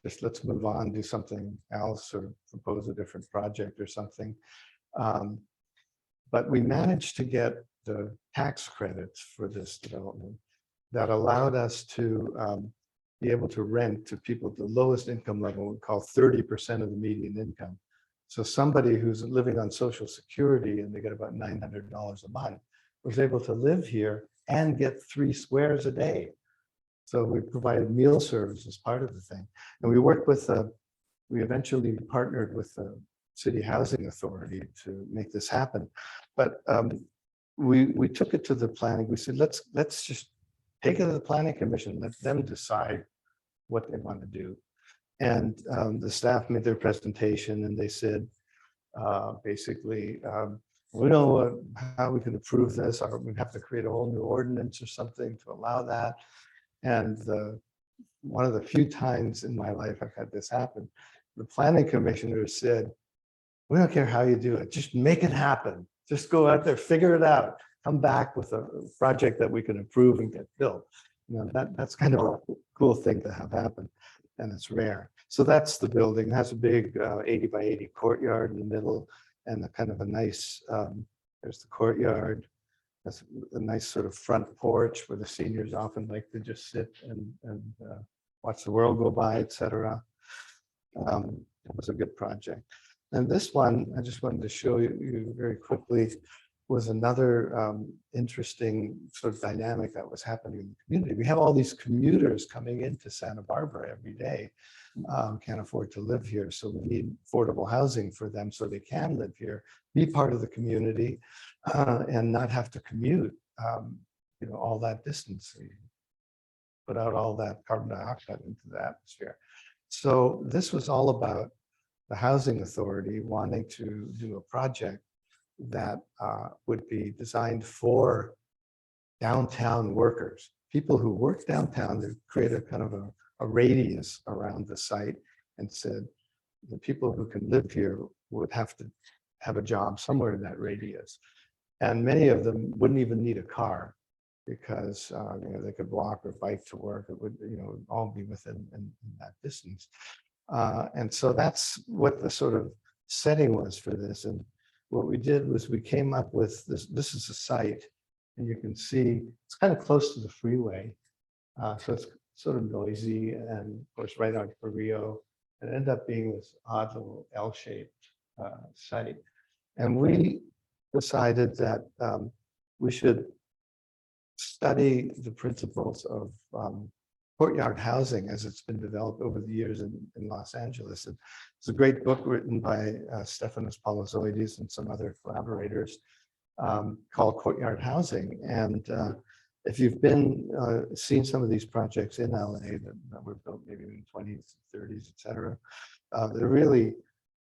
just let's move on, do something else, or propose a different project or something?" But we managed to get the tax credits for this development that allowed us to be able to rent to people at the lowest income level, we call 30% of the median income. So somebody who's living on Social Security and they get about $900 a month was able to live here and get 3 squares a day. So we provided meal service as part of the thing. And we eventually partnered with the City Housing Authority to make this happen. But we took it to the planning. We said, let's just take it to the Planning Commission, let them decide what they want to do. And the staff made their presentation and they said, basically, we know how we can approve this, or we have to create a whole new ordinance or something to allow that. And one of the few times in my life I've had this happen, the planning commissioner said, "We don't care how you do it, just make it happen. Just go out there, figure it out, come back with a project that we can approve and get built." That's kind of a cool thing to have happen, and it's rare. So that's the building. It has a big 80 by 80 courtyard in the middle, and a kind of a nice, there's the courtyard. That's a nice sort of front porch where the seniors often like to just sit and watch the world go by, etc. It was a good project. And this one, I just wanted to show you very quickly, was another interesting sort of dynamic that was happening in the community. We have all these commuters coming into Santa Barbara every day, can't afford to live here. So we need affordable housing for them so they can live here, be part of the community, and not have to commute, all that distance, put out all that carbon dioxide into the atmosphere. So this was all about the Housing Authority wanting to do a project that would be designed for downtown workers, people who work downtown. They created kind of a radius around the site and said the people who can live here would have to have a job somewhere in that radius. And many of them wouldn't even need a car because they could walk or bike to work. It would all be within in that distance. And so that's what the sort of setting was for this. And what we did was we came up with this. This is a site, and you can see it's kind of close to the freeway. So it's sort of noisy, and of course right on Carrillo. It ended up being this odd little L-shaped site. And we decided that we should study the principles of courtyard housing as it's been developed over the years in Los Angeles. And it's a great book written by Stefanos Palazoidis and some other collaborators called Courtyard Housing. And if you've been seen some of these projects in LA that were built maybe in the 20s, 30s, et cetera, they're really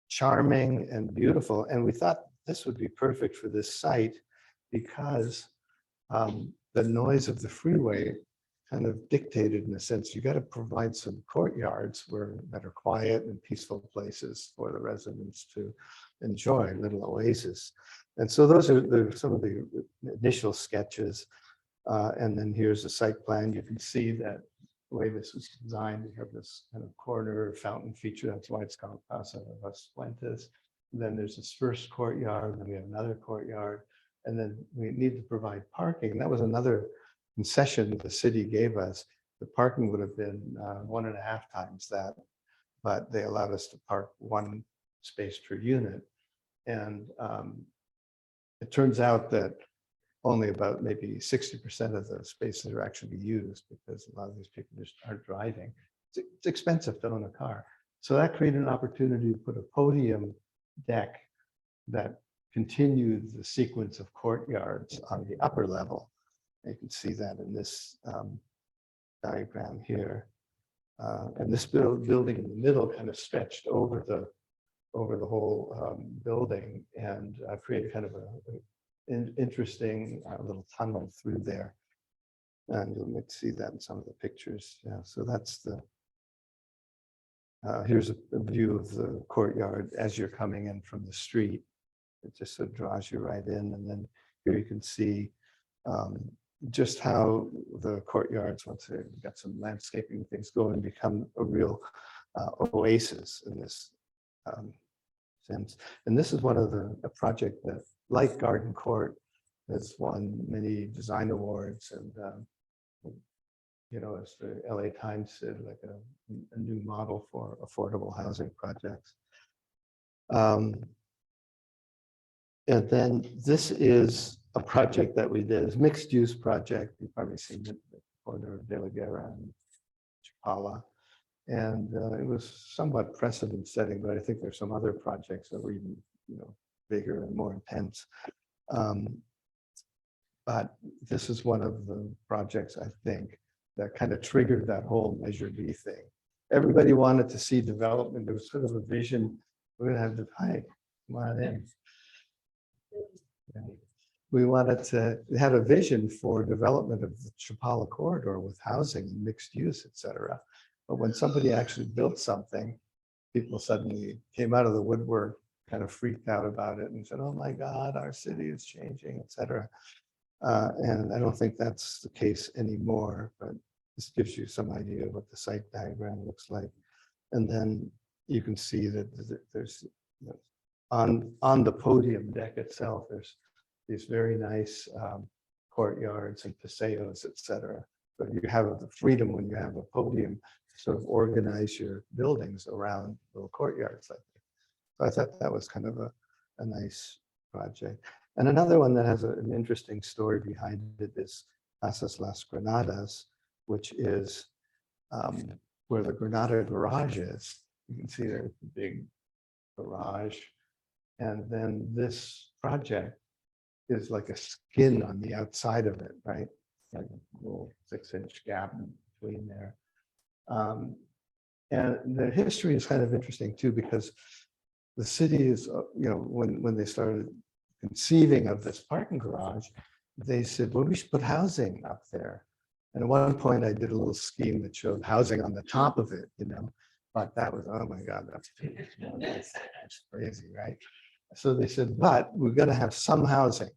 charming and beautiful. And we thought this would be perfect for this site because the noise of the freeway kind of dictated, in a sense, you got to provide some courtyards that are quiet and peaceful places for the residents to enjoy, little oasis. And so those are some of the initial sketches. And then here's a site plan. You can see that the way this was designed, we have this kind of corner fountain feature. That's why it's called Casa de las Fuentes. And then there's this first courtyard, and we have another courtyard. And then we need to provide parking. And that was another concession the city gave us. The parking would have been 1.5 times that, but they allowed us to park 1 space per unit. And it turns out that only about maybe 60% of the spaces are actually used because a lot of these people just aren't driving. It's expensive to own a car. So that created an opportunity to put a podium deck that continued the sequence of courtyards on the upper level. You can see that in this diagram here. And this building in the middle kind of stretched over the whole building and created kind of an interesting little tunnel through there. And you'll see that in some of the pictures. Yeah, so that's the, here's a view of the courtyard as you're coming in from the street. It just sort of draws you right in. And then here you can see just how the courtyards, once they've got some landscaping things going, become a real oasis in this sense. And this is one of a project that, like Garden Court, has won many design awards, and you know, as the LA Times said, like a new model for affordable housing projects. And then this is a project that we did, it's a mixed use project. You've probably seen it at the corner of De La Guerra and Chapala. And it was somewhat precedent setting, but I think there's some other projects that were even, you know, bigger and more intense. But this is one of the projects, I think, that kind of triggered that whole Measure B thing. Everybody wanted to see development. There was sort of a vision. We're going to have the, hi, come on in. We wanted to have a vision for development of the Chapala corridor with housing and mixed use, et cetera. But when somebody actually built something, people suddenly came out of the woodwork, kind of freaked out about it and said, oh my God, our city is changing, et cetera. And I don't think that's the case anymore, but this gives you some idea of what the site diagram looks like. And then you can see that there's, you know, on the podium deck itself, there's these very nice courtyards and paseos, et cetera. But you have the freedom when you have a podium to sort of organize your buildings around little courtyards like that. So I thought that was kind of a nice project. And another one that has an interesting story behind it is Casas Las Granadas, which is where the Granada garage is. You can see there's a big garage. And then this project is like a skin on the outside of it, right? Like a little 6-inch gap between there. And the history is kind of interesting too, because the city is, you know, when they started conceiving of this parking garage, they said, well, we should put housing up there. And at one point I did a little scheme that showed housing on the top of it, you know, but that was, oh my God, that's crazy, right? So they said, but we're going to have some housing.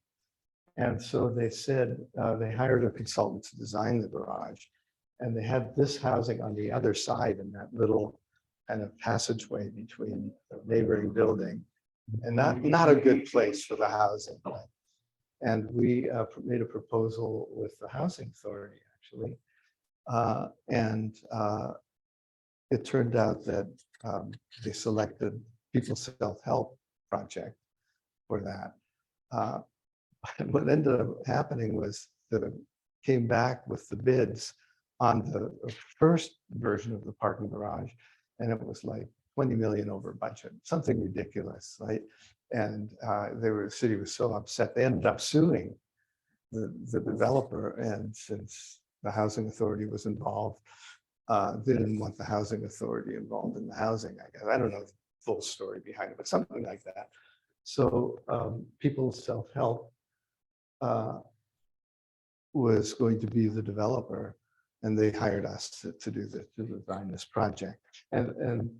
And so they said, they hired a consultant to design the garage. And they had this housing on the other side in that little kind of passageway between the neighboring building. And not a good place for the housing. And we made a proposal with the housing authority, actually. And it turned out that they selected People's Self-Help Project for that. And what ended up happening was that it came back with the bids, on the first version of the parking garage, and it was like 20 million over budget, something ridiculous, right? And the city was so upset, they ended up suing the developer, and since the housing authority was involved, they didn't want the housing authority involved in the housing, I guess. I don't know the full story behind it, but something like that. So People's Self-Help was going to be the developer, and they hired us to design this project. And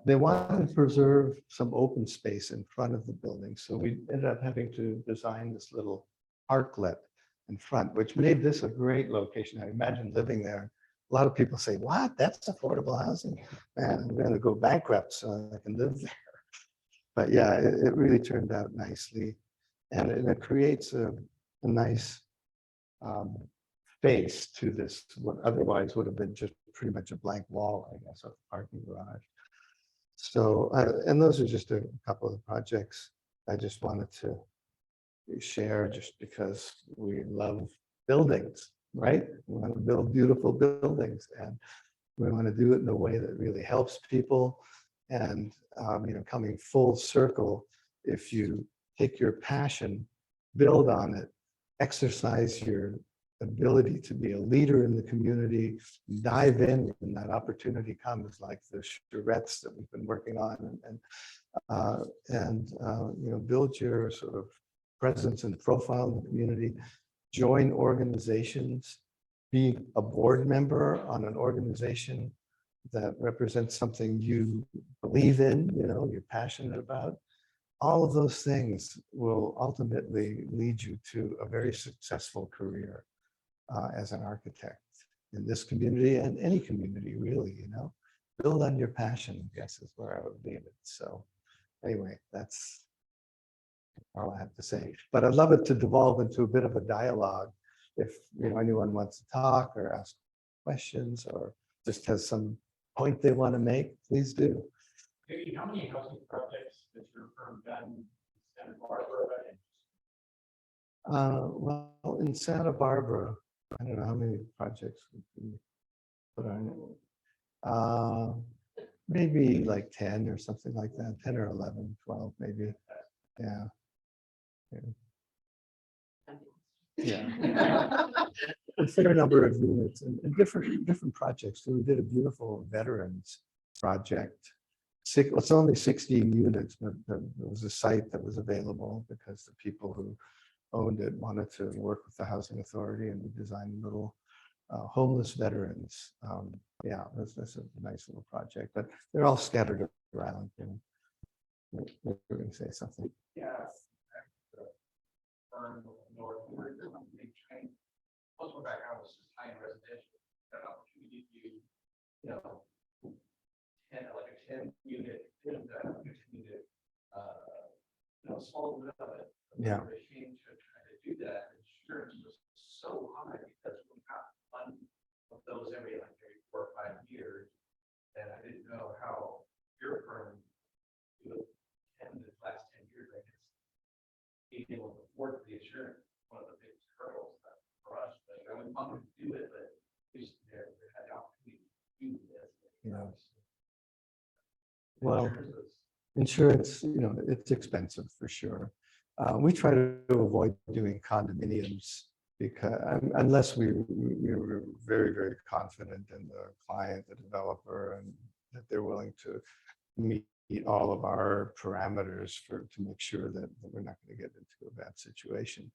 they wanted to preserve some open space in front of the building. So we ended up having to design this little parklet in front, which made this a great location. I imagine living there. A lot of people say, what? That's affordable housing? Man, I'm going to go bankrupt so I can live there. But yeah, it really turned out nicely. And it creates a nice face to this, what otherwise would have been just pretty much a blank wall, I guess, of the parking garage. So, and those are just a couple of the projects I just wanted to share, just because we love buildings, right? We want to build beautiful buildings, and we want to do it in a way that really helps people. And coming full circle, if you take your passion, build on it, exercise your ability to be a leader in the community, dive in when that opportunity comes, like the charrettes that we've been working on, and build your sort of presence and profile in the community, join organizations, be a board member on an organization that represents something you believe in, you're passionate about. All of those things will ultimately lead you to a very successful career as an architect in this community and any community, really. Build on your passion, I guess, is where I would leave it. So anyway, that's all I have to say. But I'd love it to devolve into a bit of a dialogue. If anyone wants to talk or ask questions or just has some point they want to make, please do. Vicki, how many housing projects has your firm done in Santa Barbara? Well, in Santa Barbara, I don't know how many projects we can put on. Maybe like 10 or something like that, 10 or 11, 12 maybe. Yeah. A fair number of units and different projects. So we did a beautiful veterans project. It's only 16 units, but there was a site that was available because the people who owned it wanted to work with the housing authority, and we designed little homeless veterans. Yeah, that's a nice little project, but they're all scattered around. We're going to say something. Yeah. North, big train. Most of my background was just high-end residential. Got an opportunity to do, 10 unit, small bit of it. Yeah. Machine to try to do that. Insurance was so high because we got one of those every 4 or 5 years, and I didn't know how your firm would 10 the last 10 years. I guess being able to afford the insurance, one of the biggest hurdles for us. But I would want to do it, but at least they had the opportunity to do this. Well, insurance, it's expensive for sure. We try to avoid doing condominiums because unless we were very, very confident in the client, the developer, and that they're willing to meet all of our parameters to make sure that we're not going to get into a bad situation.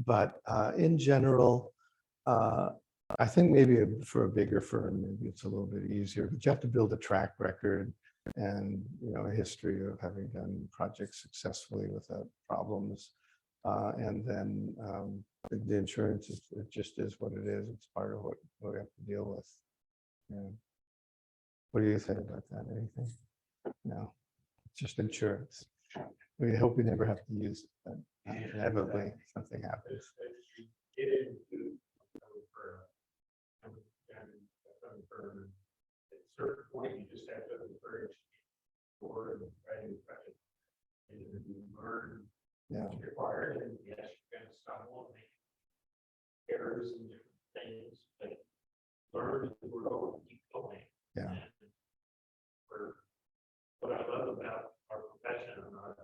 But in general, I think maybe for a bigger firm, maybe it's a little bit easier, but you have to build a track record and a history of having done projects successfully without problems. And then the insurance, it just is what it is. It's part of what we have to deal with. Yeah. What do you think about that? Anything? No, it's just insurance. We hope we never have to use it, but inevitably something happens. Get into at a certain point, you just have to encourage for writing project. And you learn what's required, and yes, you're going to stumble and make errors and different things, but learn and grow and keep going. Yeah. And what I love about our profession and our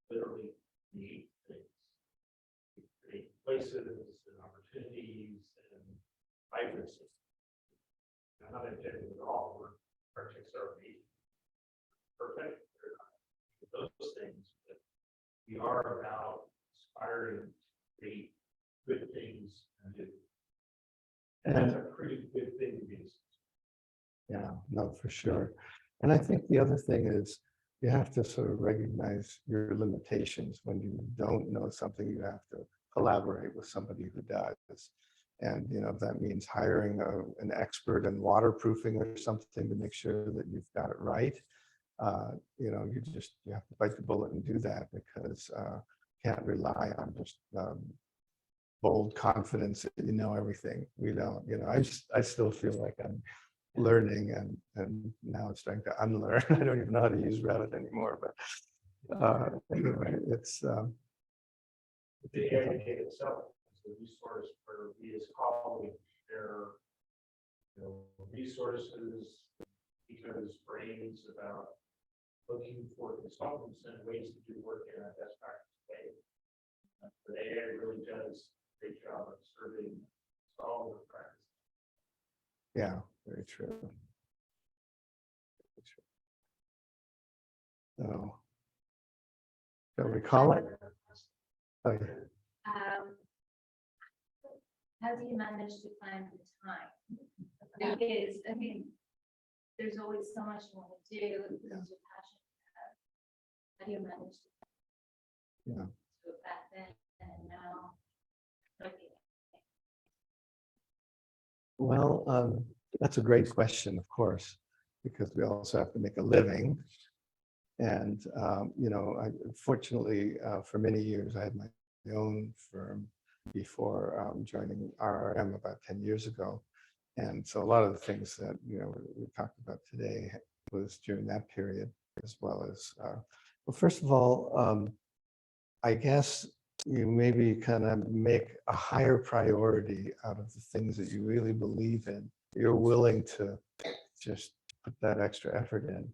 literally create things. We create places and opportunities and vibrancy. I'm not intending at all, we're projects are made perfect, they're not those things, but we are about aspiring to create good things and do. And that's a pretty good thing to be. Yeah, no, for sure. And I think the other thing is you have to sort of recognize your limitations. When you don't know something, you have to collaborate with somebody who does. And, you know, if that means hiring an expert in waterproofing or something to make sure that you've got it right. You know, you have to bite the bullet and do that, because can't rely on just bold confidence that you know everything. We don't, you know, I still feel like I'm learning, and now it's starting to unlearn. I don't even know how to use Reddit anymore, but anyway, it's The educate itself is a resource where we as colleagues share, you know, resources, because brains about looking for consultants and ways to do work in a best practice way. But AI really does a great job of serving all the practice. yeah, very true. So, shall we call it? Oh, yeah. How do you manage to find the time? Because, I mean, there's always so much you want to do, because your passion. How do you manage to? Yeah. Do it back then and now? Well, that's a great question, of course, because we also have to make a living. And, you know, fortunately, for many years, I had my own firm before joining RRM about 10 years ago. And so a lot of the things that, you know, we talked about today was during that period, as well as, well, first of all, I guess you maybe kind of make a higher priority out of the things that you really believe in. You're willing to just put that extra effort in.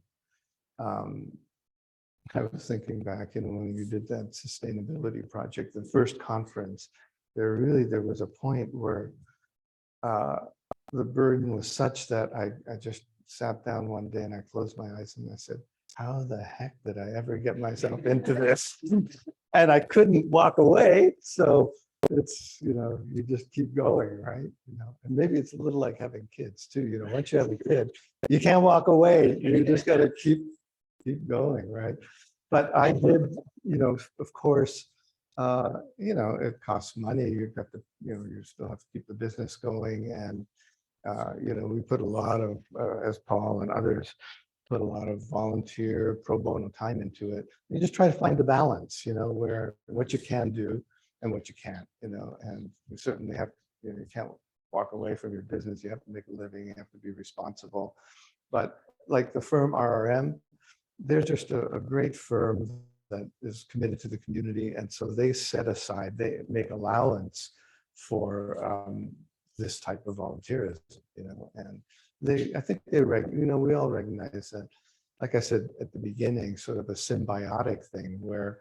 I was thinking back, you know, when you did that sustainability project, the first conference, there was a point where the burden was such that I just sat down one day and I closed my eyes and I said, how the heck did I ever get myself into this? And I couldn't walk away. So it's, you know, you just keep going, right? You know, and maybe it's a little like having kids too. You know, once you have a kid, you can't walk away. You just got to keep going, right? But I did, you know, of course, you know, it costs money. You've got to, you know, you still have to keep the business going. And, you know, we put a lot of, as Paul and others, put a lot of volunteer pro bono time into it. You just try to find the balance, you know, where what you can do and what you can't, you know, and you certainly have, you know, you can't walk away from your business. You have to make a living, you have to be responsible. But like the firm RRM, they're just a great firm that is committed to the community. And so they set aside, they make allowance for this type of volunteerism, you know, and I think you know, we all recognize that, like I said at the beginning, sort of a symbiotic thing where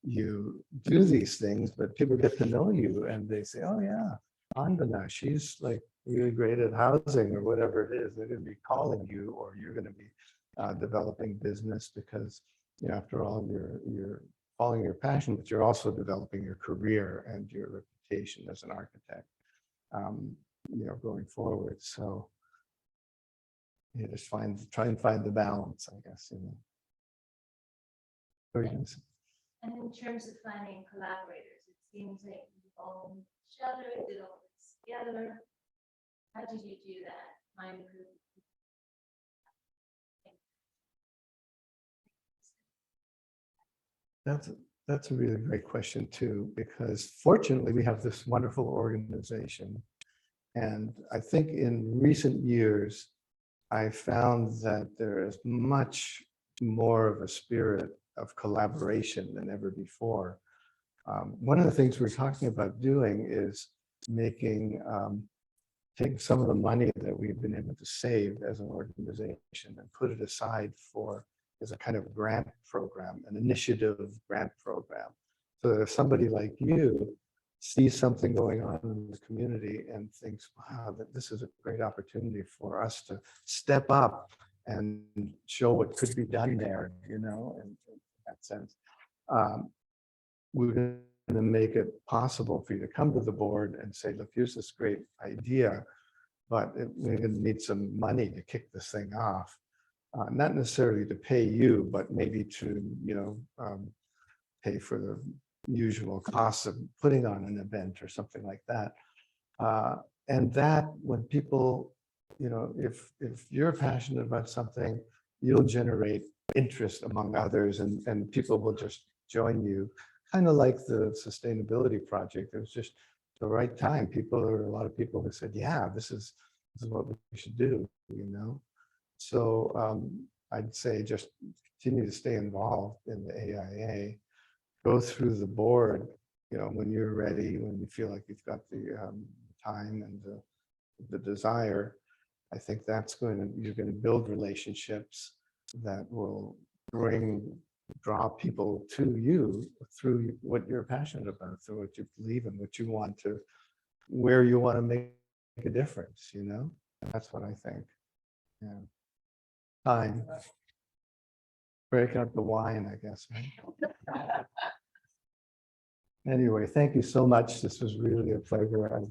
you do these things, but people get to know you and they say, oh yeah, Andana, she's like really great at housing or whatever it is. They're going to be calling you, or you're going to be developing business because, you know, after all, you're following your passion, but you're also developing your career and your reputation as an architect, you know, going forward. So you just try and find the balance, I guess, you know. What are you gonna say? And in terms of finding collaborators, it seems like you own each other, did all this together. How did you do that? Find a group. That's a really great question too, because fortunately we have this wonderful organization. And I think in recent years, I found that there is much more of a spirit of collaboration than ever before. One of the things we're talking about doing is making take some of the money that we've been able to save as an organization and put it aside for as a kind of grant program, an initiative grant program. So that if somebody like you sees something going on in the community and thinks, wow, that this is a great opportunity for us to step up and show what could be done there, you know, in that sense. We're going to make it possible for you to come to the board and say, look, here's this great idea, but we're going to need some money to kick this thing off. Not necessarily to pay you, but maybe to, you know, pay for the usual costs of putting on an event or something like that. And that when people, you know, if you're passionate about something, you'll generate interest among others and people will just join you. Kind of like the sustainability project. It was just the right time. There were a lot of people who said, yeah, this is what we should do, you know? So I'd say just continue to stay involved in the AIA, go through the board, you know, when you're ready, when you feel like you've got the time and the desire. I think you're going to build relationships that will draw people to you through what you're passionate about, through what you believe in, what you want to, where you want to make a difference, you know? That's what I think. Yeah. Time. Break out the wine, I guess. Right? Anyway, thank you so much. This was really a pleasure.